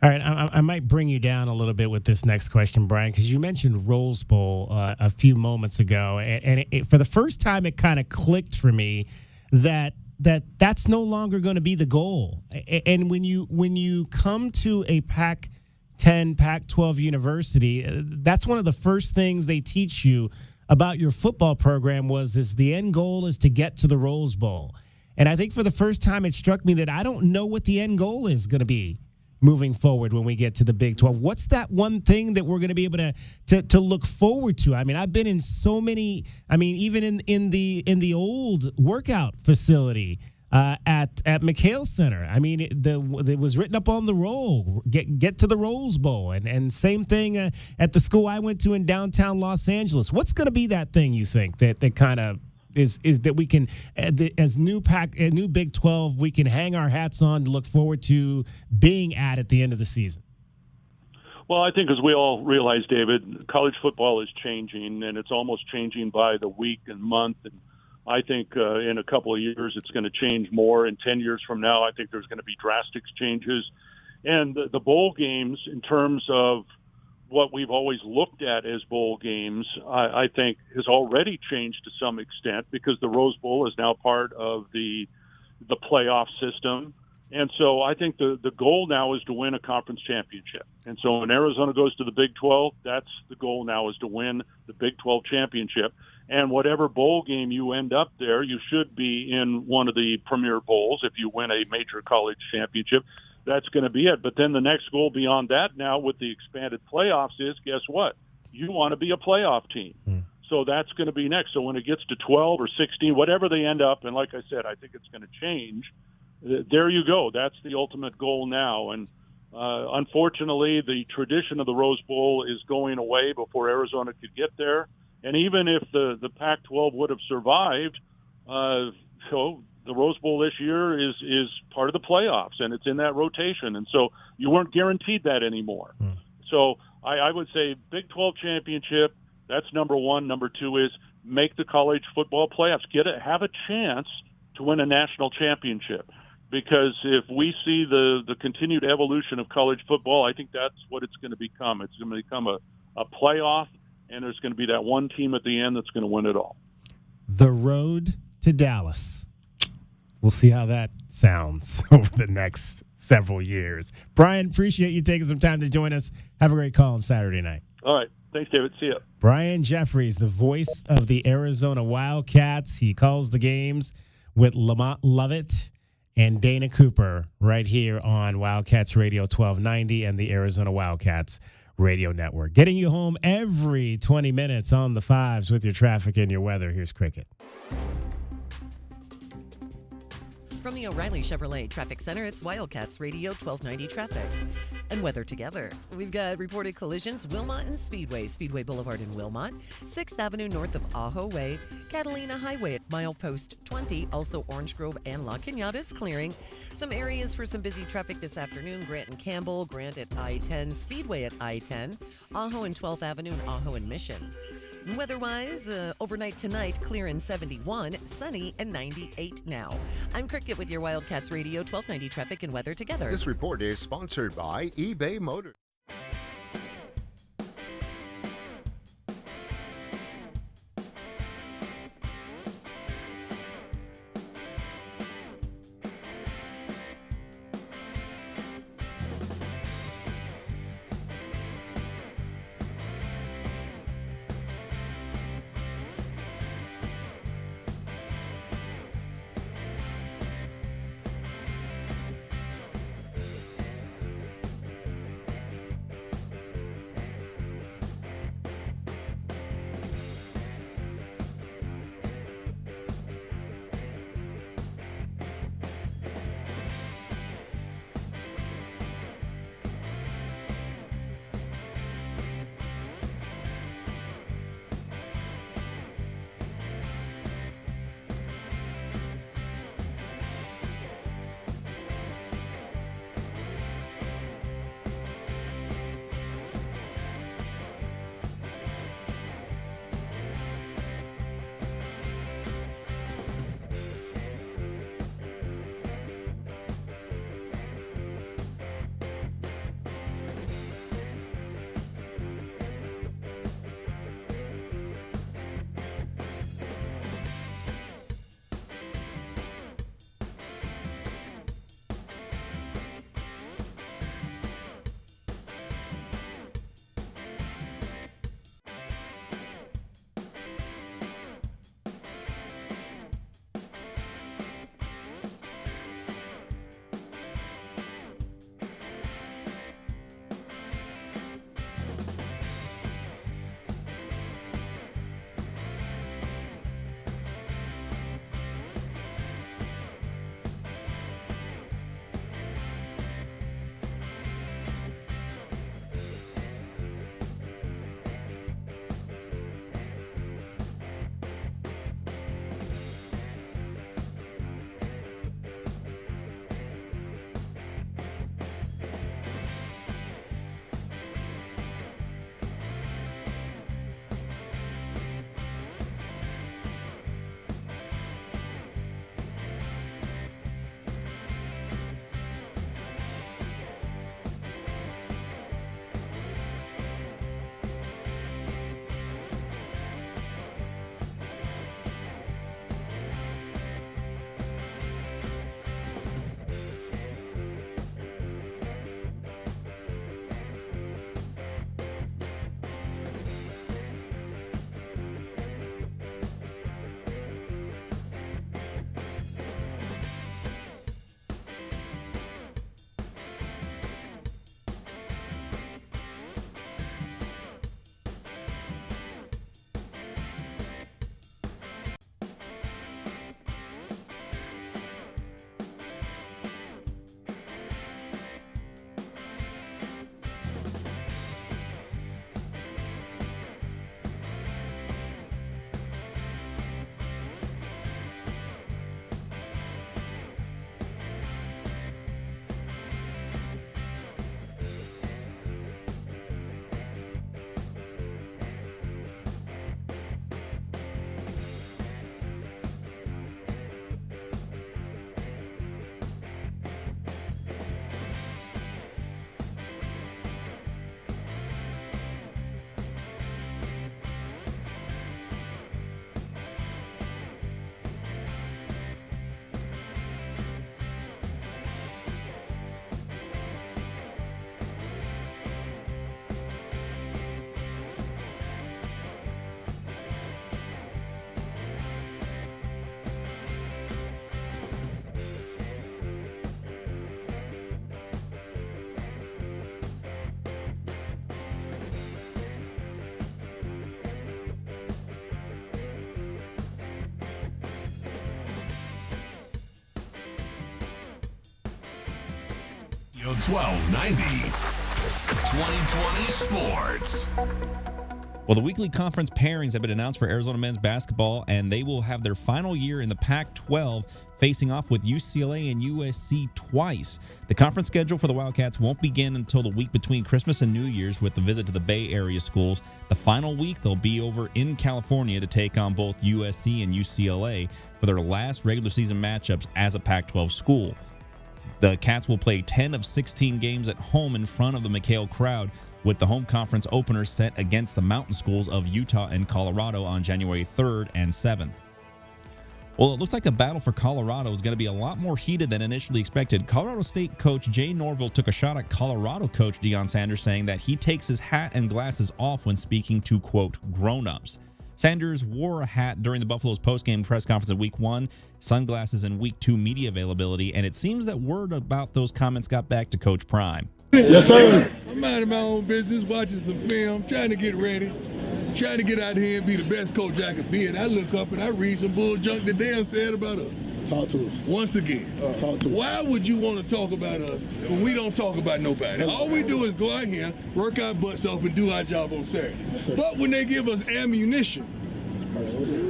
All right, I might bring you down a little bit with this next question, Brian, because you mentioned Rose Bowl a few moments ago, and for the first time, it kind of clicked for me that's no longer going to be the goal. And when you come to a Pac-10, Pac-12 university, that's one of the first things they teach you about your football program is the end goal is to get to the Rose Bowl. And I think for the first time, it struck me that I don't know what the end goal is going to be moving forward when we get to the Big 12. What's that one thing that we're going to be able to look forward to? I mean, I've been in so many. I mean, even in the old workout facility at McHale Center. I mean, it was written up on the roll. Get to the Rose Bowl, and same thing at the school I went to in downtown Los Angeles. What's going to be that thing you think that kind of is that we can, as new Big 12, we can hang our hats on to look forward to being at the end of the season? Well, I think as we all realize, David, college football is changing, and it's almost changing by the week and month. And I think in a couple of years it's going to change more. In 10 years from now, I think there's going to be drastic changes. And the bowl games, in terms of what we've always looked at as bowl games, I think has already changed to some extent, because the Rose Bowl is now part of the playoff system. And so I think the goal now is to win a conference championship. And so when Arizona goes to the Big 12, that's the goal now, is to win the Big 12 championship. And whatever bowl game you end up there, you should be in one of the premier bowls if you win a major college championship. That's going to be it. But then the next goal beyond that now with the expanded playoffs is, guess what? You want to be a playoff team. So that's going to be next. So when it gets to 12 or 16, whatever they end up, and like I said, I think it's going to change. There you go. That's the ultimate goal now. And unfortunately, the tradition of the Rose Bowl is going away before Arizona could get there. And even if the Pac-12 would have survived, so the Rose Bowl this year is part of the playoffs, and it's in that rotation. And so you weren't guaranteed that anymore. So I would say Big 12 championship, that's number one. Number two is make the college football playoffs. Have a chance to win a national championship. Because if we see the continued evolution of college football, I think that's what it's going to become. It's going to become a playoff, and there's going to be that one team at the end that's going to win it all. The road to Dallas. We'll see how that sounds over the next several years. Brian, appreciate you taking some time to join us. Have a great call on Saturday night. All right. Thanks, David. See ya. Brian Jeffries, the voice of the Arizona Wildcats. He calls the games with Lamont Lovett and Dana Cooper right here on Wildcats Radio 1290 and the Arizona Wildcats Radio Network. Getting you home every 20 minutes on the fives with your traffic and your weather. Here's Cricket. From the O'Reilly Chevrolet Traffic Center, it's Wildcats Radio 1290 traffic and weather together. We've got reported collisions, Wilmot and Speedway Boulevard in Wilmot, 6th Avenue north of Ajo Way, Catalina Highway at milepost 20, also Orange Grove and La Cunada clearing. Some areas for some busy traffic this afternoon, Grant and Campbell, Grant at I-10, Speedway at I-10, Ajo and 12th Avenue and Ajo and Mission. Weather-wise, overnight tonight, clear in 71, sunny and 98 now. I'm Cricket with your Wildcats Radio 1290 traffic and weather together. This report is sponsored by eBay Motors. Radio 1290. 2020 Sports. Well, the weekly conference pairings have been announced for Arizona men's basketball, and they will have their final year in the Pac-12, facing off with UCLA and USC twice. The conference schedule for the Wildcats won't begin until the week between Christmas and New Year's with the visit to the Bay Area schools. The final week, they'll be over in California to take on both USC and UCLA for their last regular season matchups as a Pac-12 school. The Cats will play 10 of 16 games at home in front of the McHale crowd, with the home conference opener set against the mountain schools of Utah and Colorado on January 3rd and 7th. Well, it looks like the battle for Colorado is going to be a lot more heated than initially expected. Colorado State coach Jay Norville took a shot at Colorado coach Deion Sanders, saying that he takes his hat and glasses off when speaking to, quote, grown-ups. Sanders wore a hat during the Buffalo's postgame press conference in Week 1, sunglasses in Week 2 media availability, and it seems that word about those comments got back to Coach Prime. Yes, sir. I'm minding my own business, watching some film, trying to get ready, trying to get out here and be the best coach I could be. And I look up and I read some bull junk that Dan said about us. Talk to us. Once again, talk to us. Why would you want to talk about us when we don't talk about nobody? All we do is go out here, work our butts up, and do our job on Saturday. But when they give us ammunition,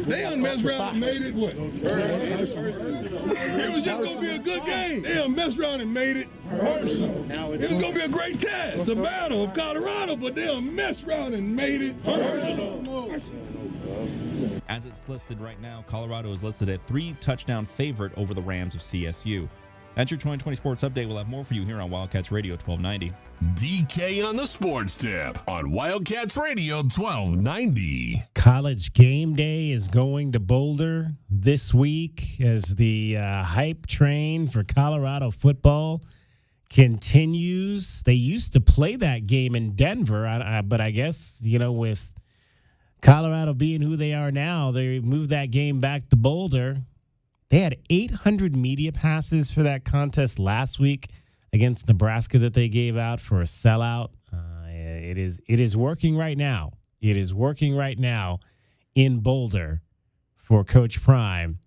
they done messed around and made it what? It was just going to be a good game. They done messed around and made it. It was going to be a great test, a battle of Colorado, but they done messed around and made it. As it's listed right now, Colorado is listed at 3-touchdown favorite over the Rams of CSU. That's your 2020 Sports Update. We'll have more for you here on Wildcats Radio 1290. DK on the Sports Tip on Wildcats Radio 1290. College game day is going to Boulder this week as the hype train for Colorado football continues. They used to play that game in Denver, but I guess, with Colorado being who they are now, they moved that game back to Boulder. They had 800 media passes for that contest last week against Nebraska that they gave out for a sellout. It is working right now. It is working right now in Boulder for Coach Prime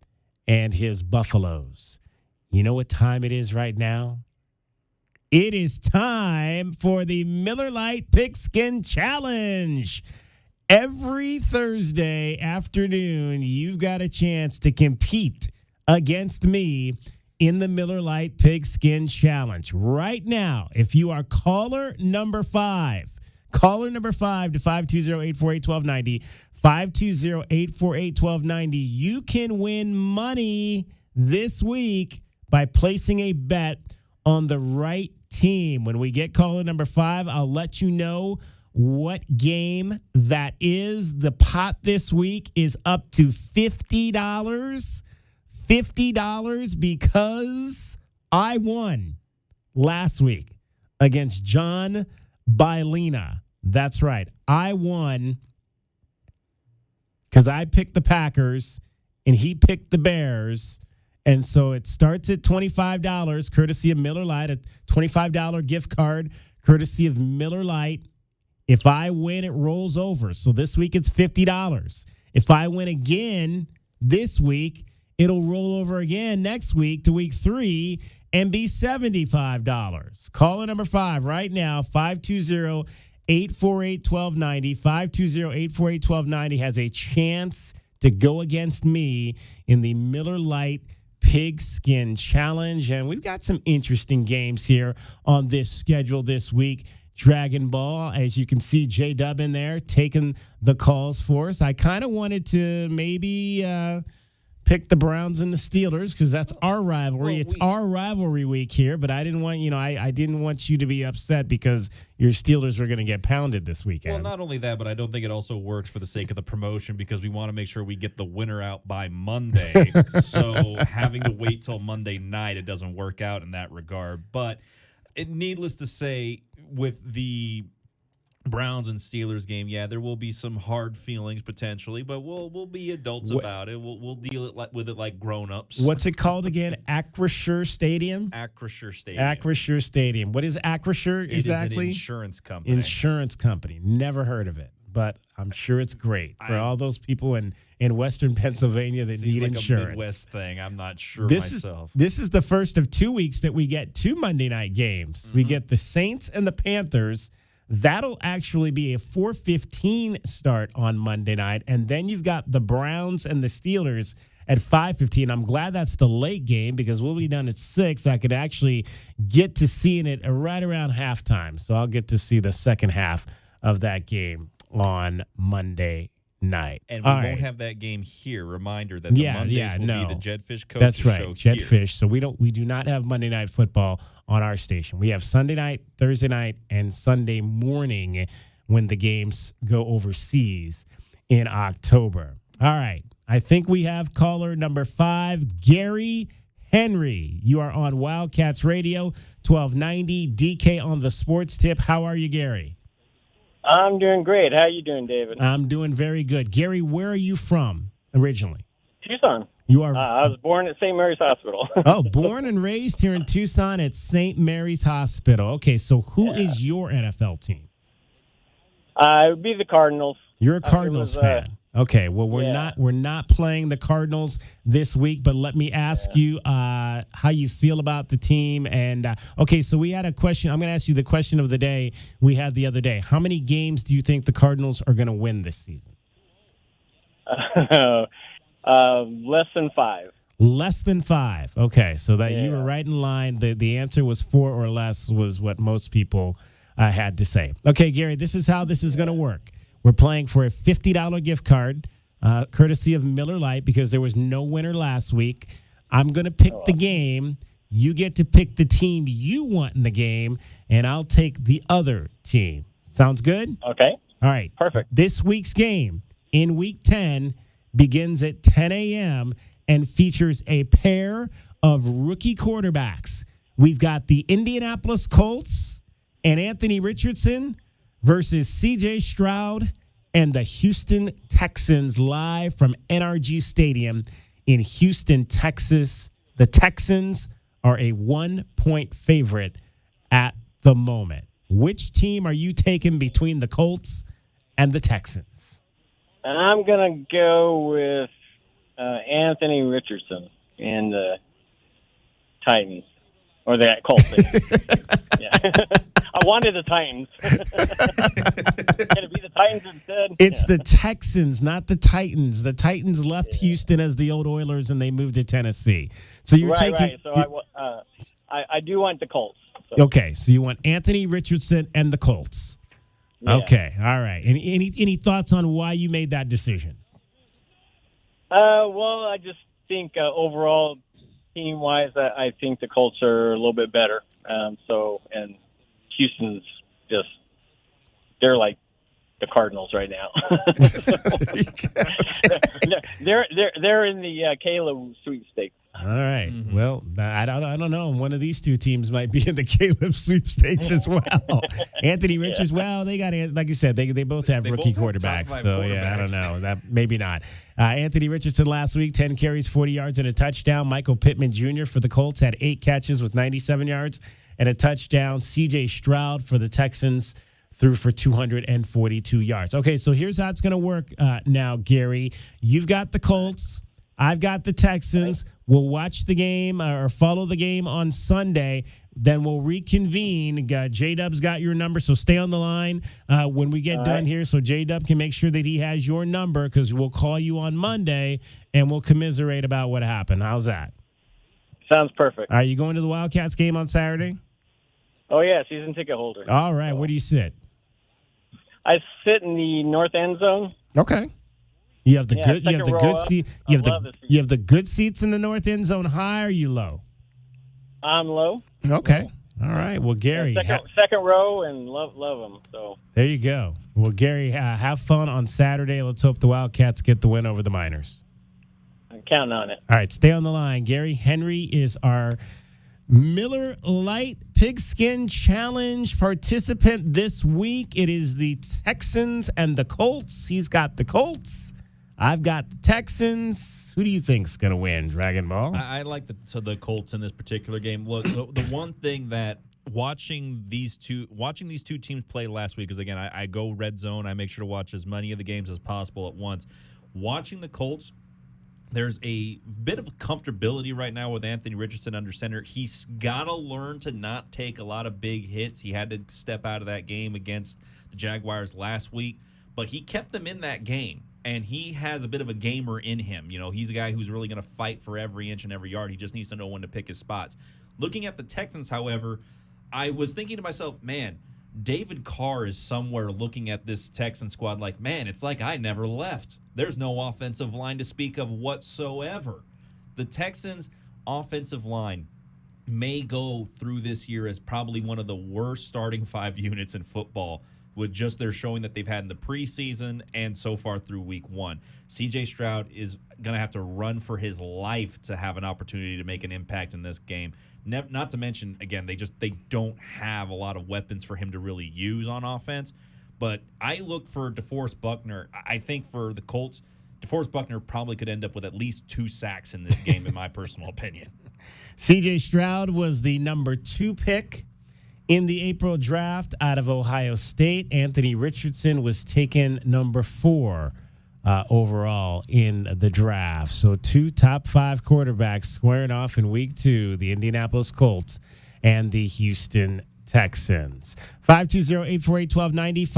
and his Buffaloes. You know what time it is right now? It is time for the Miller Lite Pigskin Challenge. Every Thursday afternoon, you've got a chance to compete against me in the Miller Lite Pigskin Challenge. Right now, if you are caller number 5 to 520-848-1290, 520-848-1290, you can win money this week by placing a bet on the right team. When we get caller number 5, I'll let you know what game that is. The pot this week is up to $50. $50 because I won last week against John Bailina. That's right. I won because I picked the Packers and he picked the Bears. And so it starts at $25, courtesy of Miller Lite, a $25 gift card, courtesy of Miller Lite. If I win, it rolls over. So this week it's $50. If I win again this week, it'll roll over again next week to week 3 and be $75. Caller number 5 right now, 520-848-1290. 520-848-1290 has a chance to go against me in the Miller Lite Pigskin Challenge. And we've got some interesting games here on this schedule this week. Dragon Ball, as you can see, J-Dub in there taking the calls for us. I kind of wanted to maybe pick the Browns and the Steelers because that's our rivalry. It's our rivalry week here, but I didn't want, I didn't want you to be upset because your Steelers were going to get pounded this weekend. Well, not only that, but I don't think it also works for the sake of the promotion because we want to make sure we get the winner out by Monday. So having to wait till Monday night, it doesn't work out in that regard. But needless to say, with the Browns and Steelers game, yeah, there will be some hard feelings potentially, but we'll be adults about it. We'll deal with it like grown-ups. What's it called again? Acrisure Stadium? Acrisure Stadium. Acrisure Stadium. What is Acrisure exactly? It is an insurance company. Insurance company. Never heard of it. but I'm sure it's great for all those people in Western Pennsylvania that need like insurance. A Midwest thing. I'm not sure This myself. is the first of 2 weeks that we get 2 Monday night games. We get the Saints and the Panthers. That'll actually be a 4:15 start on Monday night, and then you've got the Browns and the Steelers at 5:15. I'm glad that's the late game because we'll be done at 6. I could actually get to seeing it right around halftime, so I'll get to see the second half of that game on Monday night. And we All won't right. have that game here. Reminder that the Mondays will be the Jedfish Coaches That's right, show Jetfish. here. So we do not have Monday night football on our station. We have Sunday night, Thursday night, and Sunday morning when the games go overseas in October. All right. I think we have caller number 5, Gary Henry. You are on Wildcats Radio, 1290 DK on the Sports Tip. How are you, Gary? I'm doing great. How you doing, David? I'm doing very good. Gary, where are you from originally? Tucson. You are. I was born at St. Mary's Hospital. Oh, born and raised here in Tucson at St. Mary's Hospital. Okay, so who is your NFL team? It would be the Cardinals. You're a Cardinals fan. Okay, well we're not playing the Cardinals this week, but let me ask you how you feel about the team. And okay, so we had a question. I'm going to ask you the question of the day we had the other day. How many games do you think the Cardinals are going to win this season? Less than 5. Less than 5. Okay, so that you were right in line. The answer was 4 or less was what most people had to say. Okay, Gary, this is how this is going to work. We're playing for a $50 gift card, courtesy of Miller Lite, because there was no winner last week. I'm going to pick the game. You get to pick the team you want in the game, and I'll take the other team. Sounds good? Okay. All right. Perfect. This week's game in Week 10 begins at 10 a.m. and features a pair of rookie quarterbacks. We've got the Indianapolis Colts and Anthony Richardson versus C.J. Stroud and the Houston Texans live from NRG Stadium in Houston, Texas. The Texans are a 1-point favorite at the moment. Which team are you taking between the Colts and the Texans? I'm going to go with Anthony Richardson and the Titans. Or the Colts. Yeah. I wanted the Titans. Can it be the Titans instead? It's the Texans, not the Titans. The Titans left Houston as the old Oilers, and they moved to Tennessee. So you're taking. Right. So I do want the Colts. So. Okay, so you want Anthony Richardson and the Colts. Yeah. Okay, all right. Any thoughts on why you made that decision? Well, I just think overall, team-wise, I think the Colts are a little bit better. And Houston's they're like the Cardinals right now. they're in the Caleb sweepstakes. All right. Mm-hmm. Well, I don't know. One of these two teams might be in the Caleb sweepstakes as well. Anthony Richards. Well, they got, like you said, they both have rookie quarterbacks. So yeah, I don't know. That maybe not. Anthony Richardson last week, 10 carries, 40 yards, and a touchdown. Michael Pittman Jr. for the Colts had 8 catches with 97 yards and a touchdown. C.J. Stroud for the Texans threw for 242 yards. Okay, so here's how it's going to work now, Gary. You've got the Colts. I've got the Texans. We'll watch the game or follow the game on Sunday. Then we'll reconvene. J-Dub's got your number, so stay on the line when we get done here so J-Dub can make sure that he has your number because we'll call you on Monday and we'll commiserate about what happened. How's that? Sounds perfect. Are you going to the Wildcats game on Saturday? Oh, yeah, season ticket holder. All right. Where do you sit? I sit in the north end zone. Okay. You have the good. You have the good seat. You have the good seats in the north end zone. High or you low? I'm low. Okay. All right. Well, Gary, second row and love them. So there you go. Well, Gary, have fun on Saturday. Let's hope the Wildcats get the win over the Miners. I'm counting on it. All right. Stay on the line. Gary Henry is our Miller Lite Pigskin Challenge participant this week. It is the Texans and the Colts. He's got the Colts. I've got the Texans. Who do you think's going to win, Dragon Ball? I like the Colts in this particular game. Look, the one thing that watching these two teams play last week, because again, I go red zone. I make sure to watch as many of the games as possible at once. Watching the Colts, there's a bit of comfortability right now with Anthony Richardson under center. He's got to learn to not take a lot of big hits. He had to step out of that game against the Jaguars last week, but he kept them in that game, and he has a bit of a gamer in him. You know, he's a guy who's really going to fight for every inch and every yard. He just needs to know when to pick his spots. Looking at the Texans, however, I was thinking to myself, man, David Carr is somewhere looking at this Texan squad like, man, it's like I never left. There's no offensive line to speak of whatsoever. The Texans' offensive line may go through this year as probably one of the worst starting 5 units in football, with just their showing that they've had in the preseason and so far through week 1. C.J. Stroud is going to have to run for his life to have an opportunity to make an impact in this game. Not to mention, again, they don't have a lot of weapons for him to really use on offense. But I look for DeForest Buckner. I think for the Colts, DeForest Buckner probably could end up with at least 2 sacks in this game, in my personal opinion. C.J. Stroud was the number 2 pick in the April draft out of Ohio State. Anthony Richardson was taken number 4 overall in the draft. So 2 top 5 quarterbacks squaring off in week 2, the Indianapolis Colts and the Houston Texans. 520-848-1290,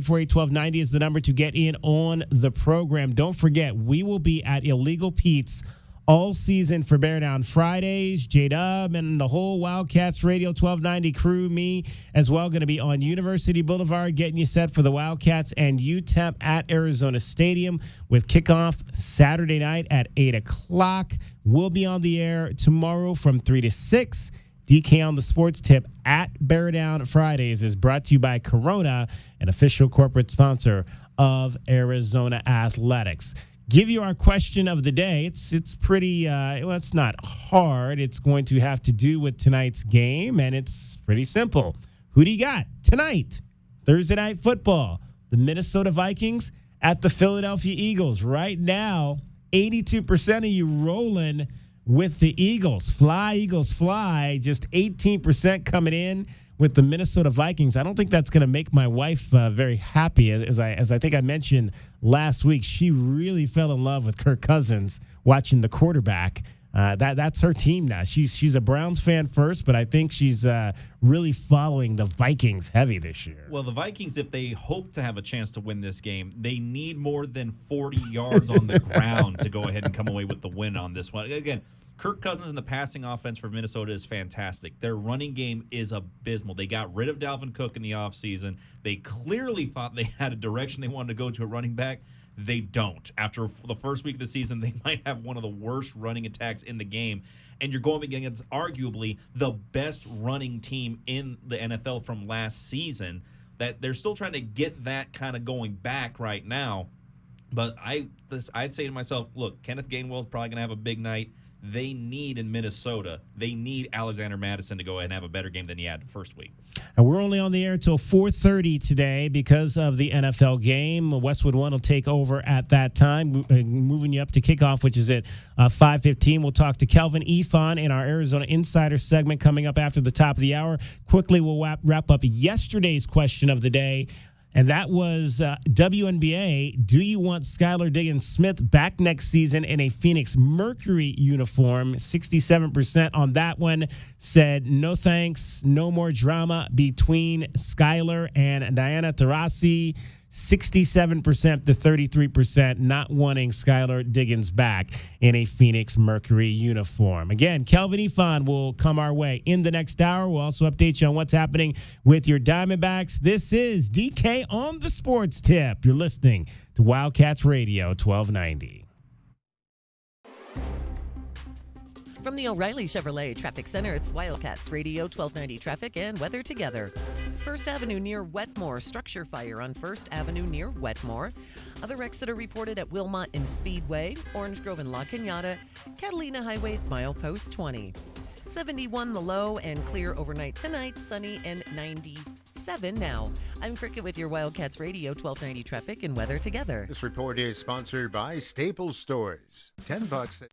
520-848-1290 is the number to get in on the program. Don't forget, we will be at Illegal Pete's all season for Bear Down Fridays. J-Dub and the whole Wildcats Radio 1290 crew, me as well, going to be on University Boulevard getting you set for the Wildcats and UTEP at Arizona Stadium with kickoff Saturday night at 8 o'clock. We'll be on the air tomorrow from 3 to 6. DK on the Sports Tip at Bear Down Fridays is brought to you by Corona, an official corporate sponsor of Arizona Athletics. Give you our question of the day. It's pretty, it's not hard. It's going to have to do with tonight's game, and it's pretty simple. Who do you got tonight? Thursday Night Football. The Minnesota Vikings at the Philadelphia Eagles. Right now, 82% of you rolling with the Eagles. Fly, Eagles, fly. Just 18% coming in with the Minnesota Vikings. I don't think that's going to make my wife very happy. As I think I mentioned last week, she really fell in love with Kirk Cousins watching the quarterback. That's her team now. She's a Browns fan first, but I think she's really following the Vikings heavy this year. Well, the Vikings, if they hope to have a chance to win this game, they need more than 40 yards on the ground to go ahead and come away with the win on this one. Again, Kirk Cousins in the passing offense for Minnesota is fantastic. Their running game is abysmal. They got rid of Dalvin Cook in the offseason. They clearly thought they had a direction they wanted to go to a running back. They don't. After the first week of the season, they might have one of the worst running attacks in the game. And you're going against arguably the best running team in the NFL from last season. That they're still trying to get that kind of going back right now. But I'd say to myself, look, Kenneth Gainwell's probably going to have a big night. They need in Minnesota, they need Alexander Mattison to go ahead and have a better game than he had the first week. And we're only on the air till 4:30 today because of the NFL game. Westwood One will take over at that time, moving you up to kickoff, which is at 5:15. We'll talk to Kelvin Efon in our Arizona Insider segment coming up after the top of the hour. Quickly, we'll wrap up yesterday's question of the day. And that was WNBA. Do you want Skylar Diggins-Smith back next season in a Phoenix Mercury uniform? 67% on that one said no thanks, no more drama between Skylar and Diana Taurasi. 67% to 33% not wanting Skylar Diggins back in a Phoenix Mercury uniform. Again, Kelvin Efon will come our way in the next hour. We'll also update you on what's happening with your Diamondbacks. This is DK on the Sports Tip. You're listening to Wildcats Radio 1290. From the O'Reilly Chevrolet Traffic Center, it's Wildcats Radio 1290 traffic and weather together. First Avenue near Wetmore, structure fire on First Avenue near Wetmore. Other wrecks that are reported at Wilmot and Speedway, Orange Grove and La Cañada, Catalina Highway, milepost 20. 71 the low and clear overnight tonight, sunny and 97 now. I'm Cricket with your Wildcats Radio 1290 traffic and weather together. This report is sponsored by Staples Stores. $10.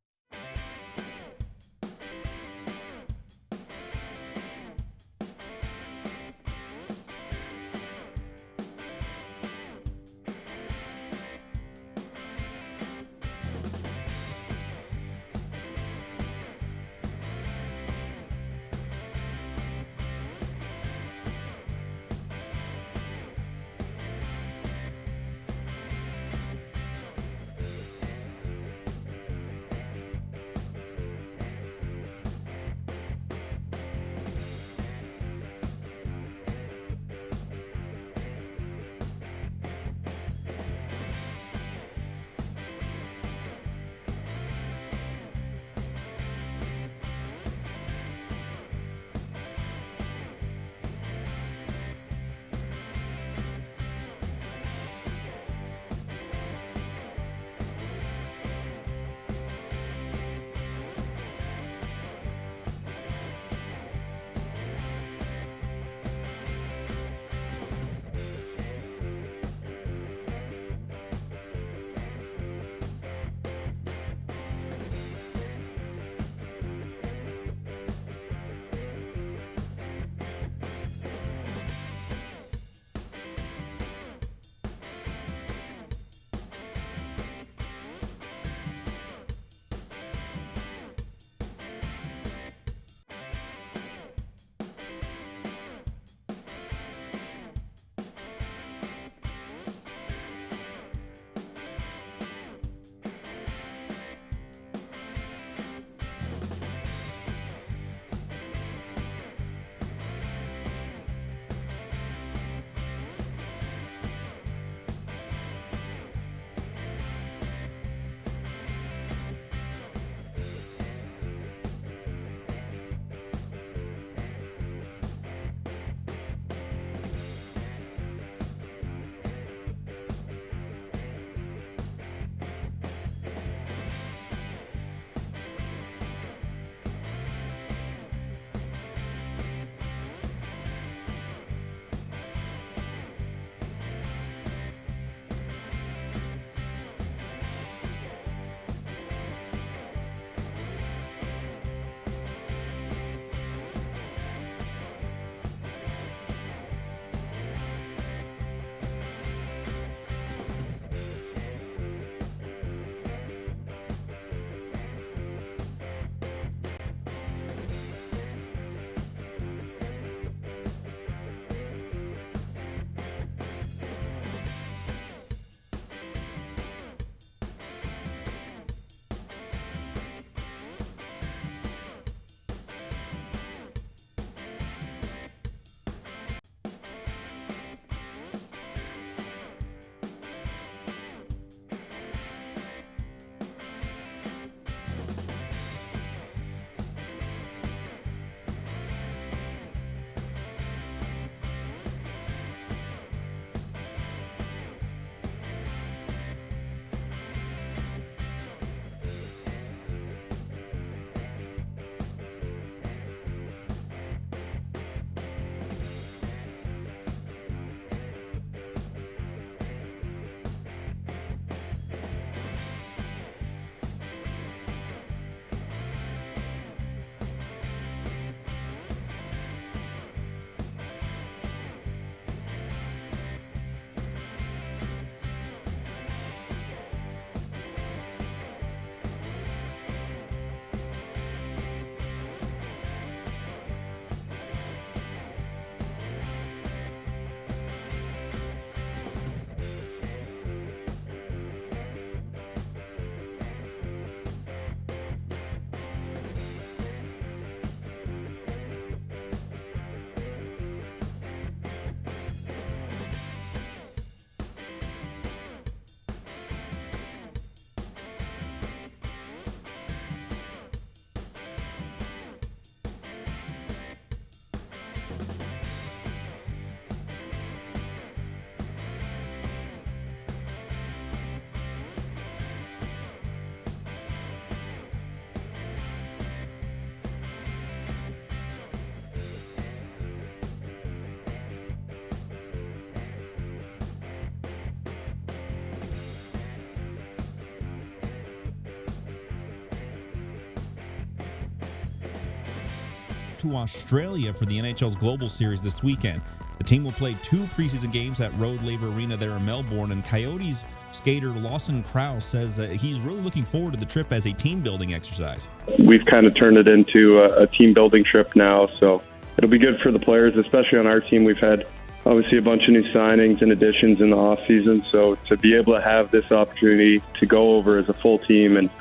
out to Australia for the NHL's Global Series this weekend. The team will play 2 preseason games at Rode Laver Arena there in Melbourne, and Coyotes skater Lawson Krause says that he's really looking forward to the trip as a team-building exercise. We've kind of turned it into a team-building trip now, so it'll be good for the players, especially on our team. We've had obviously a bunch of new signings and additions in the offseason, so to be able to have this opportunity to go over as a full team and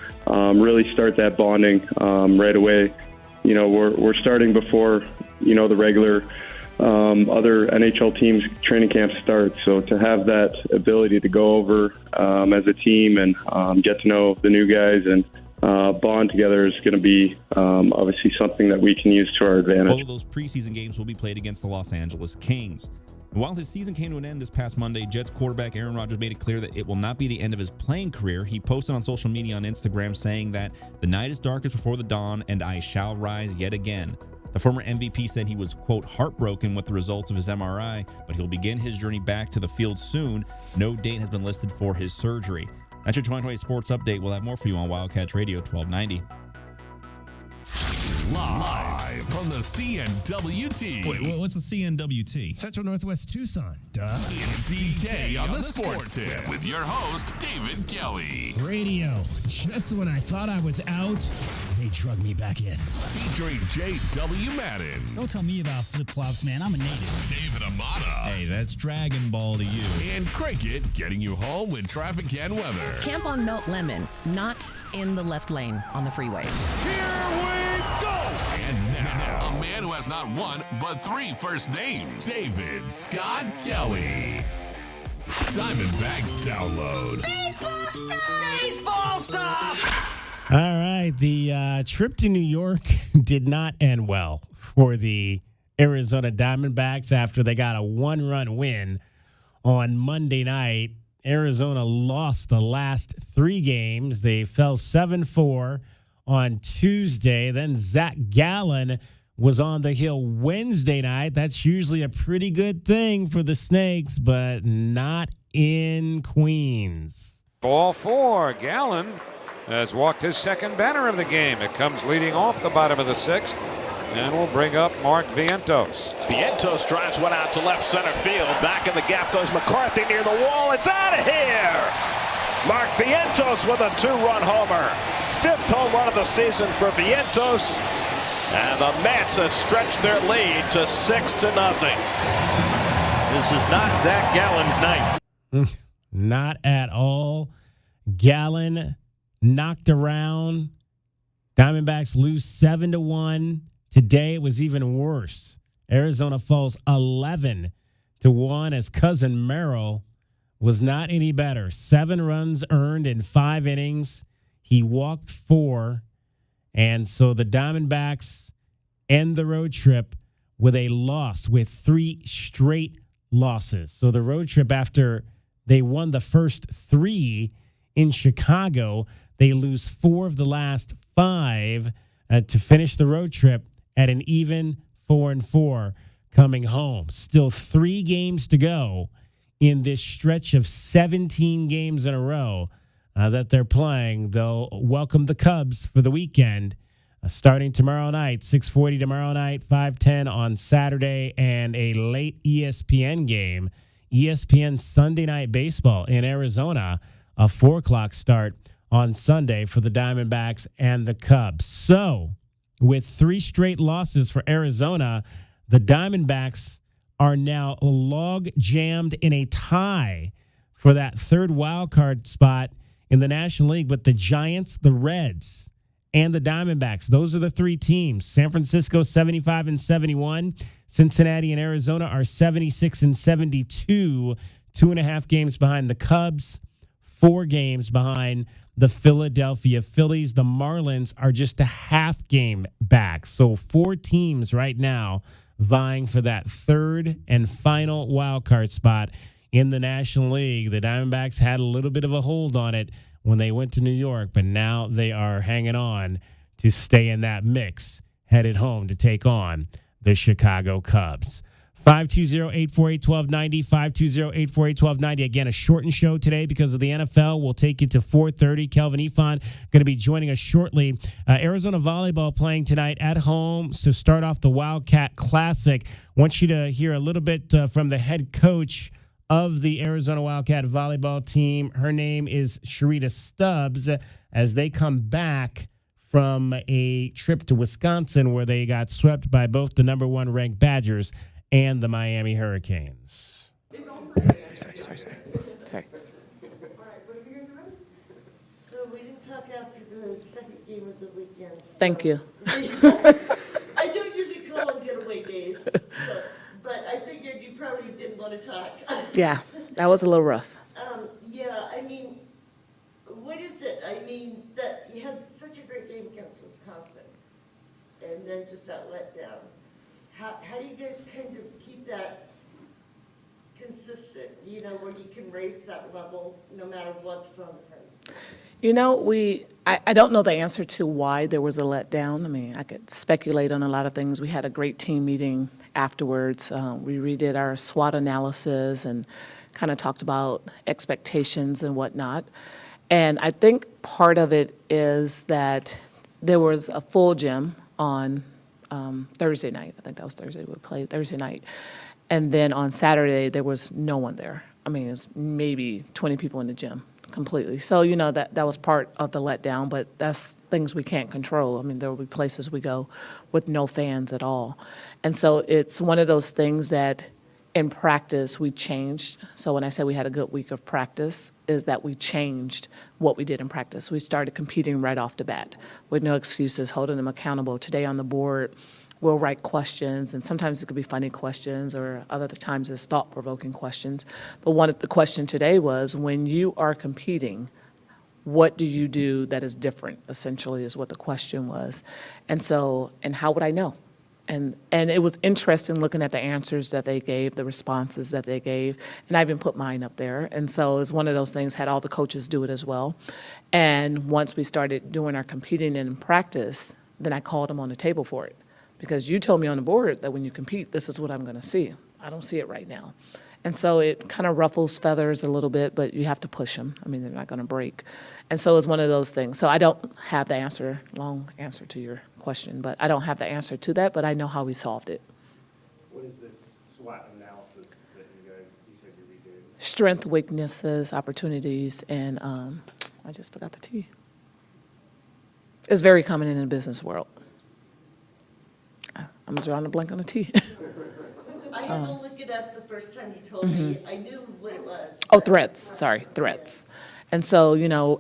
really start that bonding right away. You know, we're starting before, the regular other NHL teams training camp starts. So to have that ability to go over as a team and get to know the new guys and bond together is going to be obviously something that we can use to our advantage. All of those preseason games will be played against the Los Angeles Kings. And while his season came to an end this past Monday, Jets quarterback Aaron Rodgers made it clear that it will not be the end of his playing career. He posted on social media on Instagram saying that the night is darkest before the dawn and I shall rise yet again. The former MVP said he was, quote, heartbroken with the results of his MRI, but he'll begin his journey back to the field soon. No date has been listed for his surgery. That's your 2020 sports update. We'll have more for you on Wildcats Radio 1290. Live from the CNWT. Wait, what's the CNWT? Central Northwest Tucson. Duh. It's DK on the Sports Tip with your host, David Kelly. Radio. Just when I thought I was out, they drug me back in. Featuring J.W. Madden. Don't tell me about flip-flops, man. I'm a native. David Amata. Hey, that's Dragon Ball to you. And Cricket getting you home with traffic and weather. Camp on Melt Lemon, not in the left lane on the freeway. Here we go! And now, a man who has not one, but 3 first names, David Scott Kelly. Diamondbacks download. Baseball stuff! Baseball stuff! All right, the trip to New York did not end well for the Arizona Diamondbacks after they got a 1-run win on Monday night. Arizona lost the last 3 games. They fell 7-4 on Tuesday. Then Zach Gallen was on the hill Wednesday night. That's usually a pretty good thing for the Snakes, but not in Queens. Ball 4. Gallen has walked his second batter of the game. It comes leading off the bottom of the 6th. And we'll bring up Mark Vientos. Vientos drives one out to left center field. Back in the gap goes McCarthy near the wall. It's out of here. Mark Vientos with a 2-run homer. 5th home run of the season for Vientos. And the Mets have stretched their lead to 6-0. This is not Zach Gallen's night. Not at all. Gallen knocked around. Diamondbacks lose 7-1. Today it was even worse. Arizona falls 11-1 as cousin Merrill was not any better. 7 runs earned in 5 innings. He walked 4. And so the Diamondbacks end the road trip with a loss, with 3 straight losses. So the road trip, after they won the first 3 in Chicago, they lose 4 of the last 5 to finish the road trip at an even 4-4 coming home. Still 3 games to go in this stretch of 17 games in a row that they're playing. They'll welcome the Cubs for the weekend, starting tomorrow night, 6:40 tomorrow night, 5:10 on Saturday, and a late ESPN game, ESPN Sunday Night Baseball in Arizona, a 4 o'clock start on Sunday for the Diamondbacks and the Cubs. So, with 3 straight losses for Arizona, the Diamondbacks are now log jammed in a tie for that 3rd wild card spot in the National League with the Giants, the Reds, and the Diamondbacks. Those are the 3 teams. San Francisco 75-71. Cincinnati and Arizona are 76-72. 2.5 games behind the Cubs, 4 games behind the Philadelphia Phillies. The Marlins are just a half game back. So 4 teams right now vying for that 3rd and final wild card spot in the National League. The Diamondbacks had a little bit of a hold on it when they went to New York, but now they are hanging on to stay in that mix, headed home to take on the Chicago Cubs. 520-848-1290, 520-848-1290. Again, a shortened show today because of the NFL. We'll take it to 4:30. Kelvin Ifan going to be joining us shortly. Arizona volleyball playing tonight at home to start off the Wildcat Classic. Want you to hear a little bit from the head coach of the Arizona Wildcat volleyball team. Her name is Sharita Stubbs, as they come back from a trip to Wisconsin where they got swept by both the number 1 ranked Badgers and the Miami Hurricanes. Sorry. So we didn't talk after the second game of the weekend. Thank you. I don't usually call on getaway days, but I figured you probably didn't want to talk. Yeah, that was a little rough. Yeah, I mean, what is it? I mean, that you had such a great game against Wisconsin, and then just that letdown. How do you guys kind of keep that consistent, where you can raise that level no matter what's on the plate? I don't know the answer to why there was a letdown. I mean, I could speculate on a lot of things. We had a great team meeting afterwards. We redid our SWOT analysis and kind of talked about expectations and whatnot. And I think part of it is that there was a full gym on Thursday night. I think that was Thursday. We played Thursday night. And then on Saturday, there was no one there. I mean, it was maybe 20 people in the gym completely. So, that was part of the letdown, but that's things we can't control. I mean, there will be places we go with no fans at all. And so it's one of those things that in practice we changed. So when I say we had a good week of practice, is that we changed what we did in practice. We started competing right off the bat with no excuses, holding them accountable. Today on the board, we'll write questions, and sometimes it could be funny questions, or other times it's thought-provoking questions. But one of the question today was, when you are competing, what do you do that is different, essentially, is what the question was. And how would I know? And it was interesting looking at the answers that they gave, the responses that they gave, and I even put mine up there. And so it's one of those things, had all the coaches do it as well. And once we started doing our competing in practice, then I called them on the table for it. Because you told me on the board that when you compete, this is what I'm going to see. I don't see it right now. And so it kind of ruffles feathers a little bit, but you have to push them. I mean, they're not going to break. And so it's one of those things. So I don't have the answer, long answer to your question, but I don't have the answer to that, but I know how we solved it. What is this SWOT analysis that you said you redid? Strength, weaknesses, opportunities, and I just forgot the T. It's very common in the business world. I'm drawing a blank on a T. I had to look it up the first time you told me. I knew what it was. Oh, threats. Sorry, threats. And so,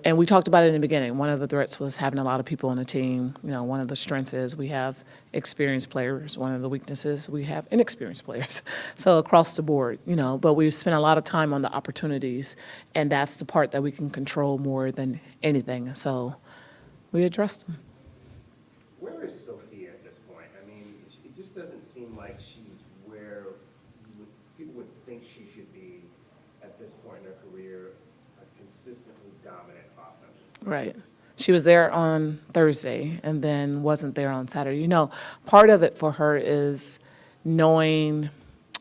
and we talked about it in the beginning. One of the threats was having a lot of people on the team. One of the strengths is we have experienced players. One of the weaknesses, we have inexperienced players. So across the board, but we spent a lot of time on the opportunities, and that's the part that we can control more than anything. So we addressed them. Where is Sophia at this point? I mean, it just doesn't seem like she's where people would think she should be at this point in her career, a consistently dominant offense. Right. She was there on Thursday and then wasn't there on Saturday. Part of it for her is knowing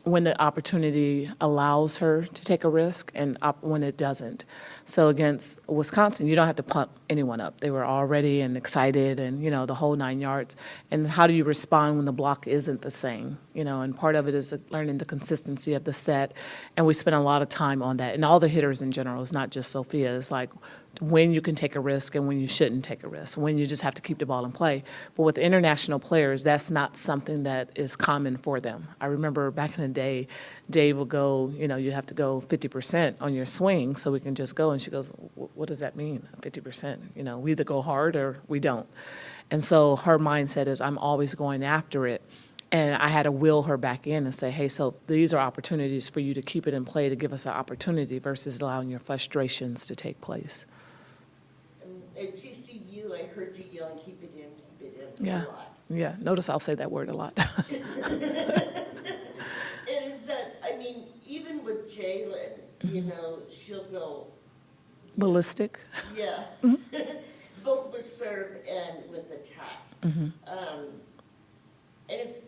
when the opportunity allows her to take a risk and when it doesn't. So against Wisconsin, you don't have to pump anyone up. They were already and excited and, the whole 9 yards. And how do you respond when the block isn't the same? And part of it is learning the consistency of the set. And we spent a lot of time on that. And all the hitters in general, it's not just Sophia. It's like when you can take a risk and when you shouldn't take a risk, when you just have to keep the ball in play. But with international players, that's not something that is common for them. I remember back in the day, Dave would go, you have to go 50% on your swing so we can just go. And she goes, what does that mean, 50%? We either go hard or we don't. And so her mindset is, I'm always going after it. And I had to will her back in and say, hey, so these are opportunities for you to keep it in play, to give us an opportunity versus allowing your frustrations to take place. At GCU, I heard you yell, keep it in, Yeah. a lot. Yeah. Notice I'll say that word a lot. It is that, even with Jalen, she'll go ballistic. Yeah. Both with serve and with attack. Mm-hmm. And it's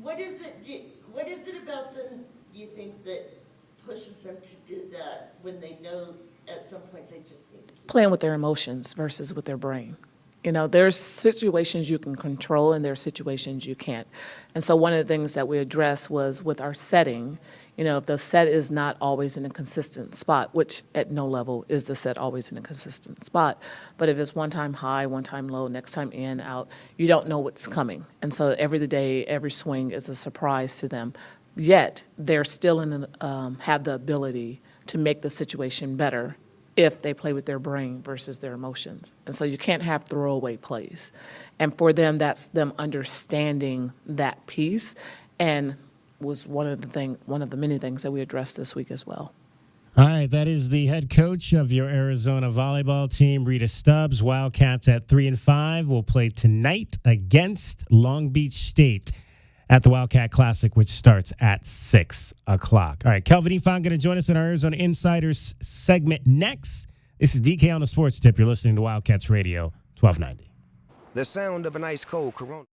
what is it about them, do you think, that pushes them to do that when they know at some points they just need to keep Playing with their emotions versus with their brain. You know, there's situations you can control and there's situations you can't. And so one of the things that we addressed was with our setting, you know, if the set is not always in a consistent spot, which at no level is the set always in a consistent spot, but if it's one time high, one time low, next time in, out, you don't know what's coming. And so every day, every swing is a surprise to them. Yet, they're still have the ability to make the situation better if they play with their brain versus their emotions. And so you can't have throwaway plays. And for them, that's them understanding that piece, and was one of the many things that we addressed this week as well. All right, that is the head coach of your Arizona volleyball team, Rita Stubbs. Wildcats at 3-5 will play tonight against Long Beach State at the Wildcat Classic, which starts at 6 o'clock. All right, Kelvin Ifan going to join us in our Arizona Insiders segment next. This is DK on the Sports Tip. You're listening to Wildcats Radio 1290. The sound of an ice cold Corona.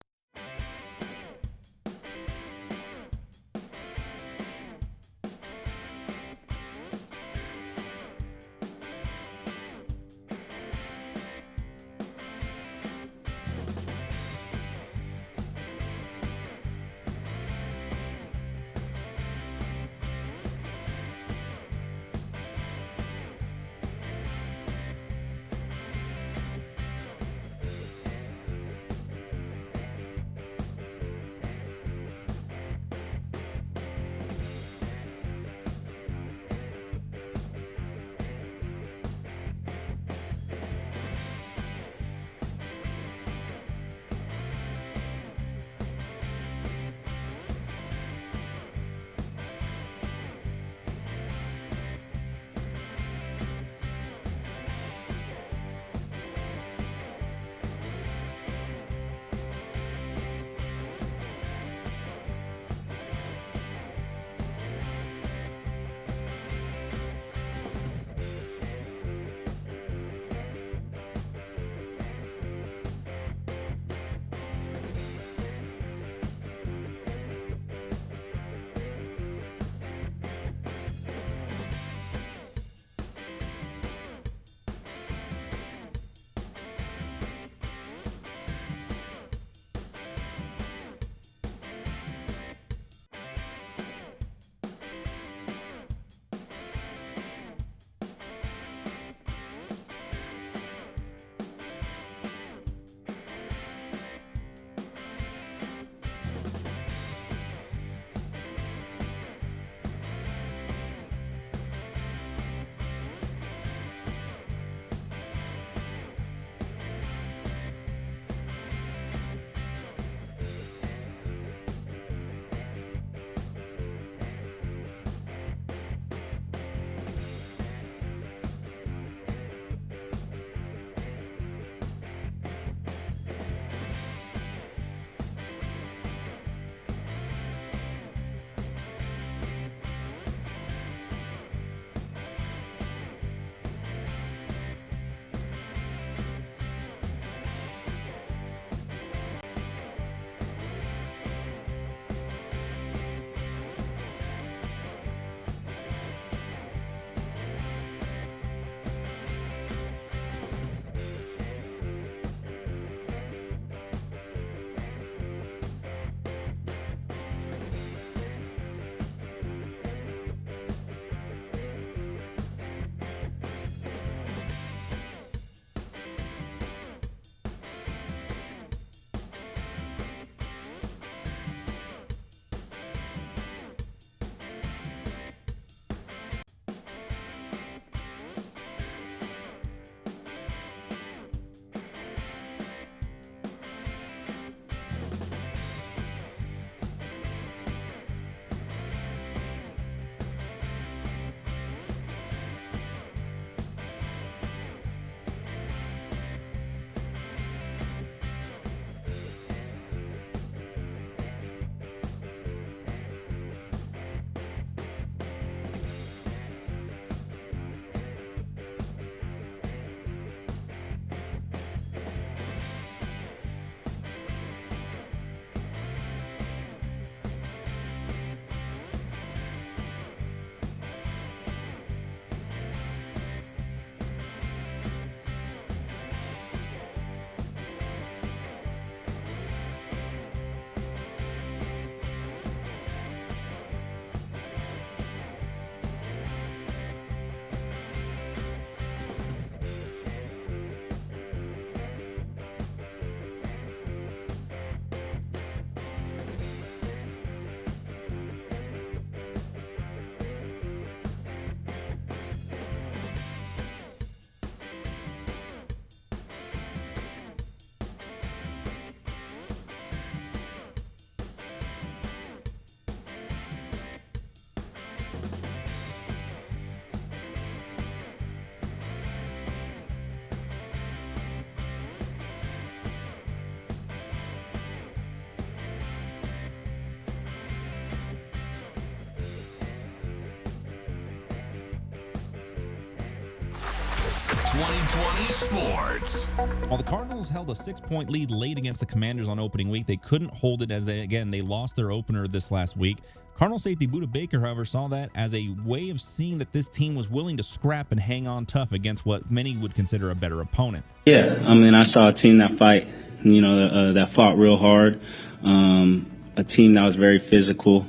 2020 sports. While the Cardinals held a 6-point lead late against the Commanders on opening week, they couldn't hold it as they lost their opener this last week. Cardinal safety Budda Baker, however, saw that as a way of seeing that this team was willing to scrap and hang on tough against what many would consider a better opponent. Yeah, I mean, I saw a team that that fought real hard, a team that was very physical,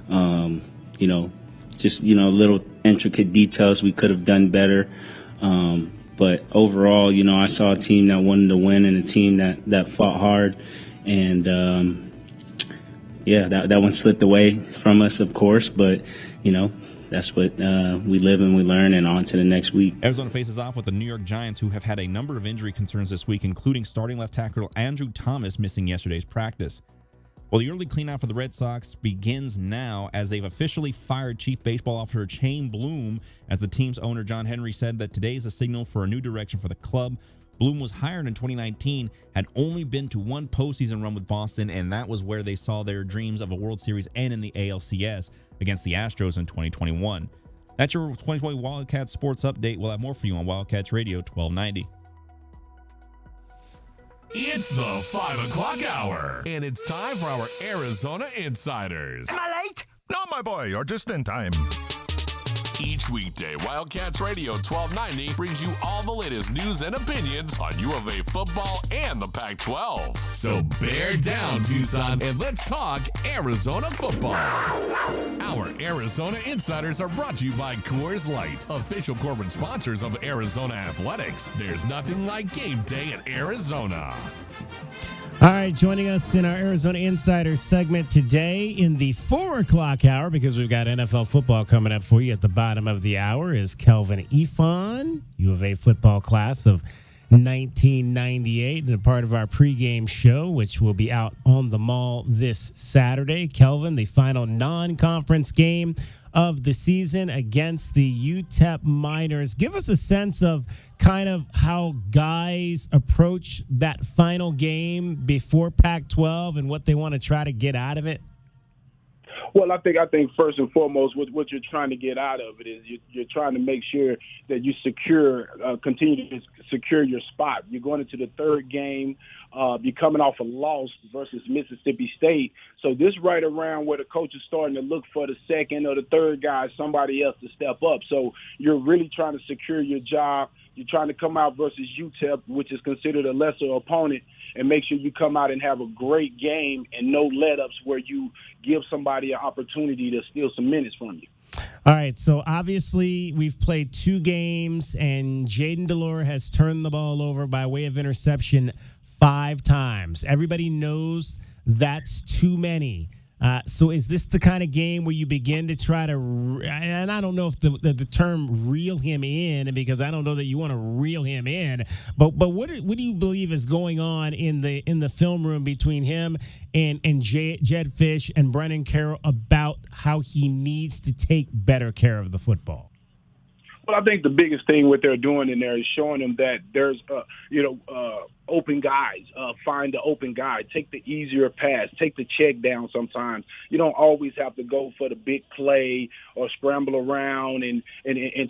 little intricate details we could have done better. But overall, I saw a team that wanted to win and a team that fought hard. And, that one slipped away from us, of course. But, that's what we live and we learn, and on to the next week. Arizona faces off with the New York Giants, who have had a number of injury concerns this week, including starting left tackle Andrew Thomas missing yesterday's practice. Well, the early cleanout for the Red Sox begins now as they've officially fired Chief Baseball Officer Chaim Bloom, as the team's owner John Henry said that today is a signal for a new direction for the club. Bloom was hired in 2019, had only been to one postseason run with Boston, and that was where they saw their dreams of a World Series end in the ALCS against the Astros in 2021. That's your 2020 Wildcats Sports Update. We'll have more for you on Wildcats Radio 1290. It's the 5 o'clock hour, and it's time for our Arizona Insiders. Am I late? No, my boy, you're just in time. Each weekday, Wildcats Radio 1290 brings you all the latest news and opinions on U of A football and the Pac-12. So bear down, Tucson, and let's talk Arizona football. Our Arizona Insiders are brought to you by Coors Light, official corporate sponsors of Arizona Athletics. There's nothing like game day in Arizona. All right, joining us in our Arizona Insider segment today in the 4 o'clock hour, because we've got NFL football coming up for you at the bottom of the hour, is Kelvin Ifan, U of A football class of 1998, and a part of our pregame show, which will be out on the mall this Saturday. Kelvin, the final non-conference game of the season against the UTEP Miners. Give us a sense of kind of how guys approach that final game before Pac-12 and what they want to try to get out of it. Well, I think first and foremost, what you're trying to get out of it is you're trying to make sure that you continue to secure your spot. You're going into the third game. You're coming off a loss versus Mississippi State. So this right around where the coach is starting to look for the second or the third guy, somebody else to step up. So you're really trying to secure your job. You're trying to come out versus UTEP, which is considered a lesser opponent, and make sure you come out and have a great game and no let-ups where you give somebody an opportunity to steal some minutes from you. All right, so obviously we've played 2 games, and Jaden Delore has turned the ball over by way of interception 5 times. Everybody knows that's too many. So is this the kind of game where you begin to try to, and I don't know if the term reel him in, because I don't know that you want to reel him in, but what do you believe is going on in the film room between him and Jed Fish and Brennan Carroll about how he needs to take better care of the football? Well, I think the biggest thing what they're doing in there is showing them that there's, open guys. Find the open guy. Take the easier pass. Take the check down sometimes. You don't always have to go for the big play or scramble around and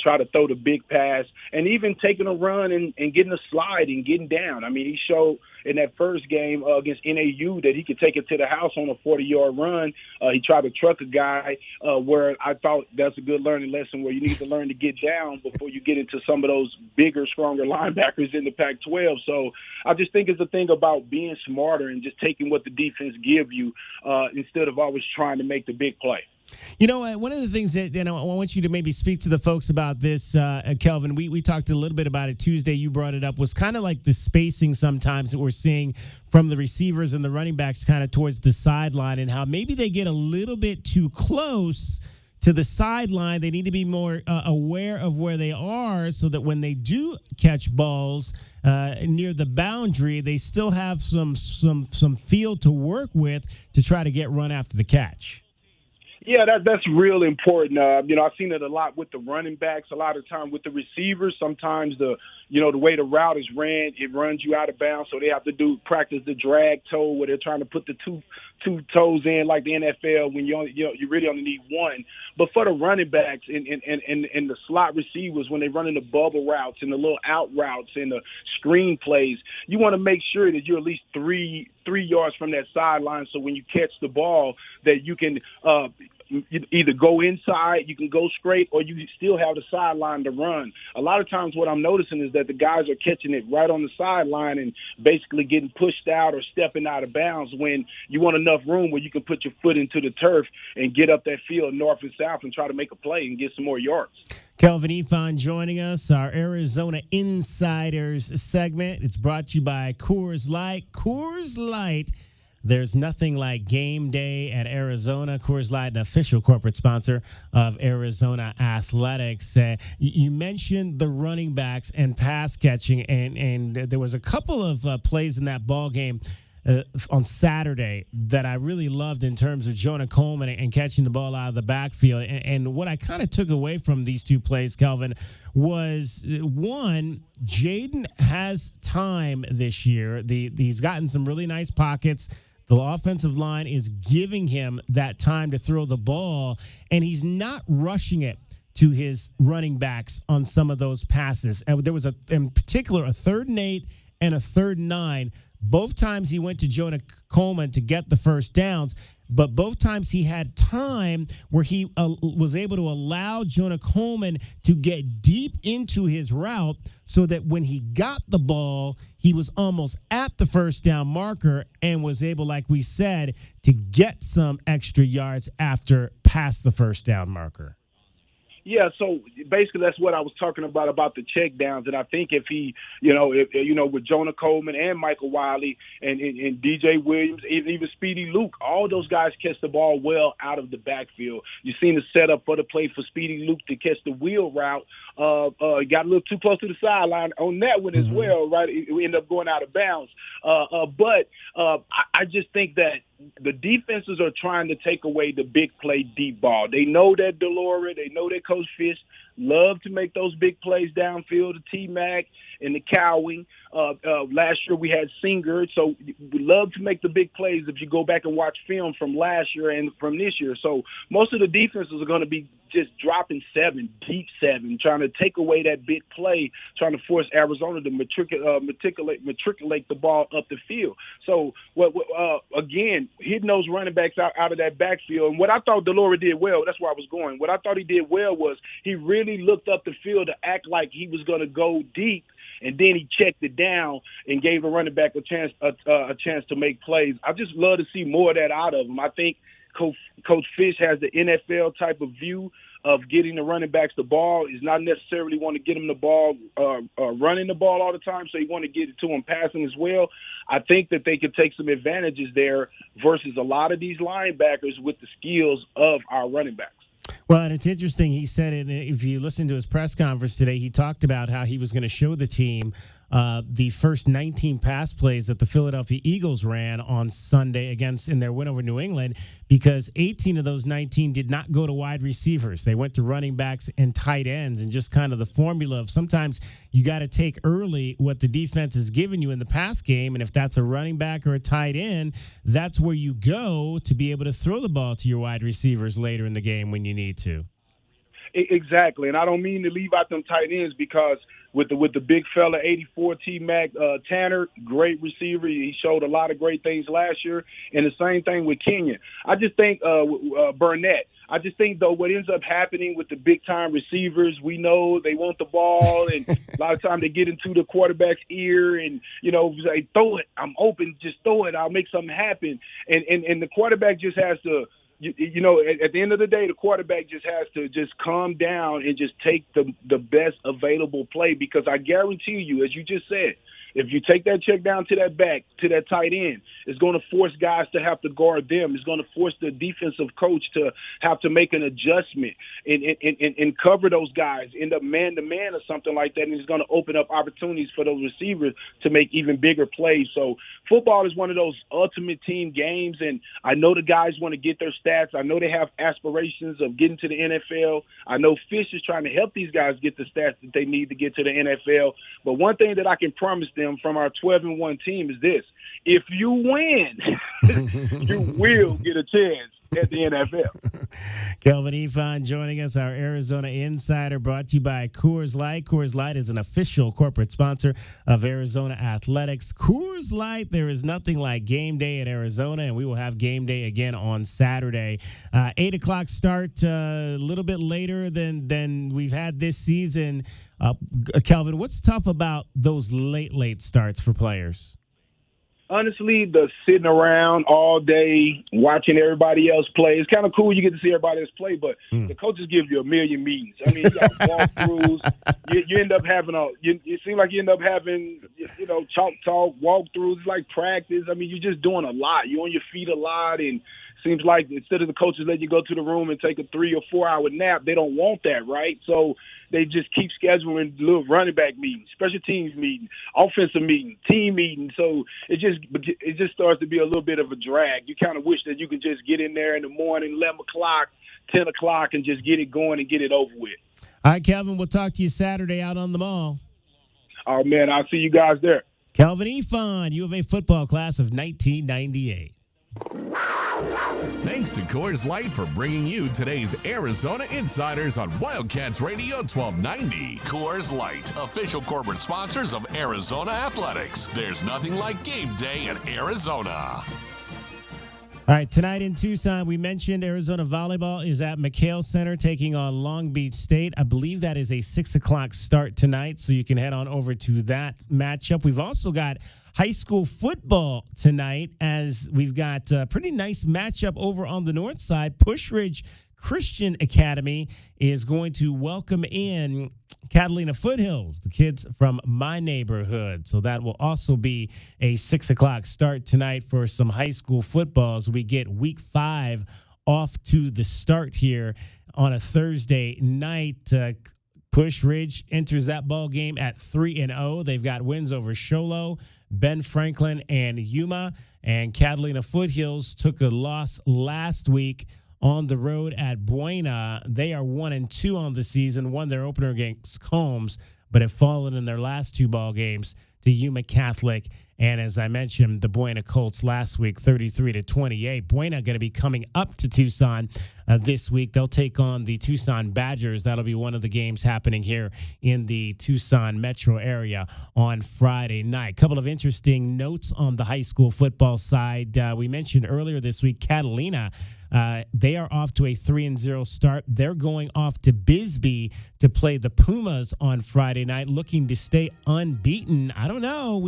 try to throw the big pass. And even taking a run and getting a slide and getting down. I mean, he showed in that first game against NAU that he could take it to the house on a 40-yard run. He tried to truck a guy where I thought that's a good learning lesson where you need to learn to get down before you get into some of those bigger, stronger linebackers in the Pac-12. So I just think it's a thing about being smarter and just taking what the defense give you instead of always trying to make the big play. You know, one of the things that I want you to maybe speak to the folks about this, Kelvin, we talked a little bit about it Tuesday. You brought it up, was kind of like the spacing sometimes that we're seeing from the receivers and the running backs kind of towards the sideline, and how maybe they get a little bit too close to the sideline. They need to be more aware of where they are so that when they do catch balls near the boundary, they still have some field to work with to try to get run after the catch. Yeah, that's real important. I've seen it a lot with the running backs, a lot of time with the receivers. Sometimes the way the route is ran, it runs you out of bounds, so they have to practice the drag toe where they're trying to put the two toes in like the NFL when you really only need one. But for the running backs and the slot receivers, when they run in the bubble routes and the little out routes and the screen plays, you want to make sure that you're at least three yards from that sideline, so when you catch the ball that you can either go inside, you can go straight, or you still have the sideline to run. A lot of times what I'm noticing is that the guys are catching it right on the sideline and basically getting pushed out or stepping out of bounds when you want enough room where you can put your foot into the turf and get up that field north and south and try to make a play and get some more yards. Kelvin Ifan joining us, our Arizona Insiders segment. It's brought to you by Coors Light. Coors Light. There's nothing like game day at Arizona. Coors Light, an official corporate sponsor of Arizona Athletics. You mentioned the running backs and pass catching, and there was a couple of plays in that ball game on Saturday that I really loved in terms of Jonah Coleman and catching the ball out of the backfield. And what I kind of took away from these two plays, Kelvin, was one, Jaden has time this year. He's gotten some really nice pockets. The offensive line is giving him that time to throw the ball, and he's not rushing it to his running backs on some of those passes. And there was, in particular, a 3rd and 8 and a 3rd and 9. Both times he went to Jonah Coleman to get the first downs, but both times he had time where he was able to allow Jonah Coleman to get deep into his route so that when he got the ball, he was almost at the first down marker and was able, like we said, to get some extra yards after past the first down marker. Yeah, so basically that's what I was talking about the check downs. And I think if he, with Jonah Coleman and Michael Wiley and DJ Williams, even Speedy Luke, all those guys catch the ball well out of the backfield. You've seen the setup for the play for Speedy Luke to catch the wheel route. He got a little too close to the sideline on that one as well, right? We ended up going out of bounds. But I just think that the defenses are trying to take away the big play deep ball. They know that Delora, they know that Coach Fish love to make those big plays downfield, the T-Mac and the Cowing. Last year we had Singer, so we love to make the big plays if you go back and watch film from last year and from this year. So most of the defenses are going to be just dropping 7, deep 7, trying to take away that big play, trying to force Arizona to matriculate the ball up the field. So, again, hitting those running backs out of that backfield. And what I thought Delora did well, that's where I was going. What I thought he did well was he really looked up the field to act like he was going to go deep, and then he checked it down and gave the running back a chance to make plays. I just love to see more of that out of him. I think Coach Fish has the NFL type of view of getting the running backs the ball. Is not necessarily want to get them the ball, running the ball all the time, so you want to get it to them passing as well. I think that they could take some advantages there versus a lot of these linebackers with the skills of our running backs. Well, and it's interesting. He said, if you listen to his press conference today, he talked about how he was going to show the team the first 19 pass plays that the Philadelphia Eagles ran on Sunday in their win over New England, because 18 of those 19 did not go to wide receivers. They went to running backs and tight ends, and just kind of the formula of sometimes you got to take early what the defense has given you in the pass game, and if that's a running back or a tight end, that's where you go to be able to throw the ball to your wide receivers later in the game when you need to. Exactly, and I don't mean to leave out them tight ends, because with the big fella 84 T-Mac Tanner, great receiver. He showed a lot of great things last year, and the same thing with Kenyon. I just think Burnett. I just think, though, what ends up happening with the big-time receivers, we know they want the ball, and a lot of times they get into the quarterback's ear and, say, throw it. I'm open. Just throw it. I'll make something happen. And the quarterback just has to – at the end of the day, the quarterback just has to just calm down and just take the best available play, because I guarantee you, as you just said, If you take that check down to that back, to that tight end, it's going to force guys to have to guard them. It's going to force the defensive coach to have to make an adjustment and cover those guys, end up man-to-man or something like that, and it's going to open up opportunities for those receivers to make even bigger plays. So football is one of those ultimate team games, and I know the guys want to get their stats. I know they have aspirations of getting to the NFL. I know Fish is trying to help these guys get the stats that they need to get to the NFL. But one thing that I can promise them from our 12-1 team is this: if you win, you will get a chance at the NFL. Kelvin Ifan joining us, our Arizona Insider, brought to you by Coors Light. Coors Light is an official corporate sponsor of Arizona Athletics. Coors Light, there is nothing like game day in Arizona, and we will have game day again on Saturday. 8 o'clock start, a little bit later than we've had this season. Kelvin, what's tough about those late starts for players? Honestly, the sitting around all day watching everybody else play, it's kind of cool. You get to see everybody else play, but the coaches give you a million meetings. I mean, you got walkthroughs. You end up having it seems like you end up having, chalk talk, walkthroughs. It's like practice. I mean, you're just doing a lot. You're on your feet a lot, and seems like instead of the coaches letting you go to the room and take a 3 or 4 hour nap, they don't want that, right? So they just keep scheduling little running back meetings, special teams meetings, offensive meetings, team meetings. So it just starts to be a little bit of a drag. You kind of wish that you could just get in there in the morning, 11 o'clock, 10 o'clock, and just get it going and get it over with. All right, Kelvin, we'll talk to you Saturday out on the mall. Oh, man, I'll see you guys there. Kelvin Ifan, U of A football class of 1998. Thanks to Coors Light for bringing you today's Arizona Insiders on Wildcats Radio 1290. Coors Light, official corporate sponsors of Arizona Athletics. There's nothing like game day in Arizona. All right, tonight in Tucson, we mentioned Arizona volleyball is at McHale Center taking on Long Beach State. I believe that is a 6 o'clock start tonight, so you can head on over to that matchup. We've also got high school football tonight, as we've got a pretty nice matchup over on the north side. Push Ridge Christian Academy is going to welcome in Catalina Foothills, the kids from my neighborhood. So that will also be a 6 o'clock start tonight for some high school football as we get week 5 off to the start here on a Thursday night. Push Ridge enters that ball game at 3-0. They've got wins over Sholo, Ben Franklin, and Yuma. And Catalina Foothills took a loss last week on the road at Buena. They are 1-2 on the season, won their opener against Combs, but have fallen in their last 2 ball games to Yuma Catholic. And as I mentioned, the Buena Colts last week, 33-28. Buena going to be coming up to Tucson this week. They'll take on the Tucson Badgers. That'll be one of the games happening here in the Tucson metro area on Friday night. Couple of interesting notes on the high school football side. We mentioned earlier this week, Catalina, they are off to a 3-0 start. They're going off to Bisbee to play the Pumas on Friday night, looking to stay unbeaten. I don't know.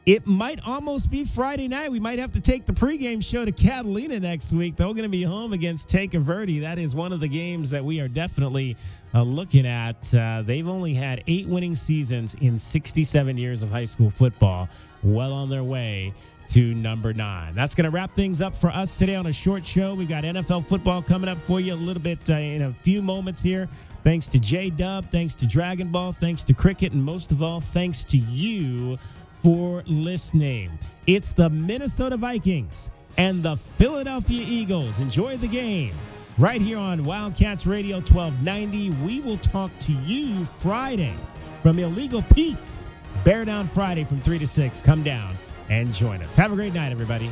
It might almost be Friday night. We might have to take the pregame show to Catalina next week. They're going to be home against Tanque Verde. That is one of the games that we are definitely looking at. They've only had 8 winning seasons in 67 years of high school football. Well on their way to number 9. That's going to wrap things up for us today on a short show. We got NFL football coming up for you a little bit in a few moments here. Thanks to J-Dub, thanks to Dragon Ball, thanks to Cricket, and most of all, thanks to you for listening. It's the Minnesota Vikings and the Philadelphia Eagles. Enjoy the game right here on Wildcats Radio 1290. We will talk to you Friday from Illegal Pete's Bear Down Friday from 3 to 6. Come down and join us. Have a great night, everybody.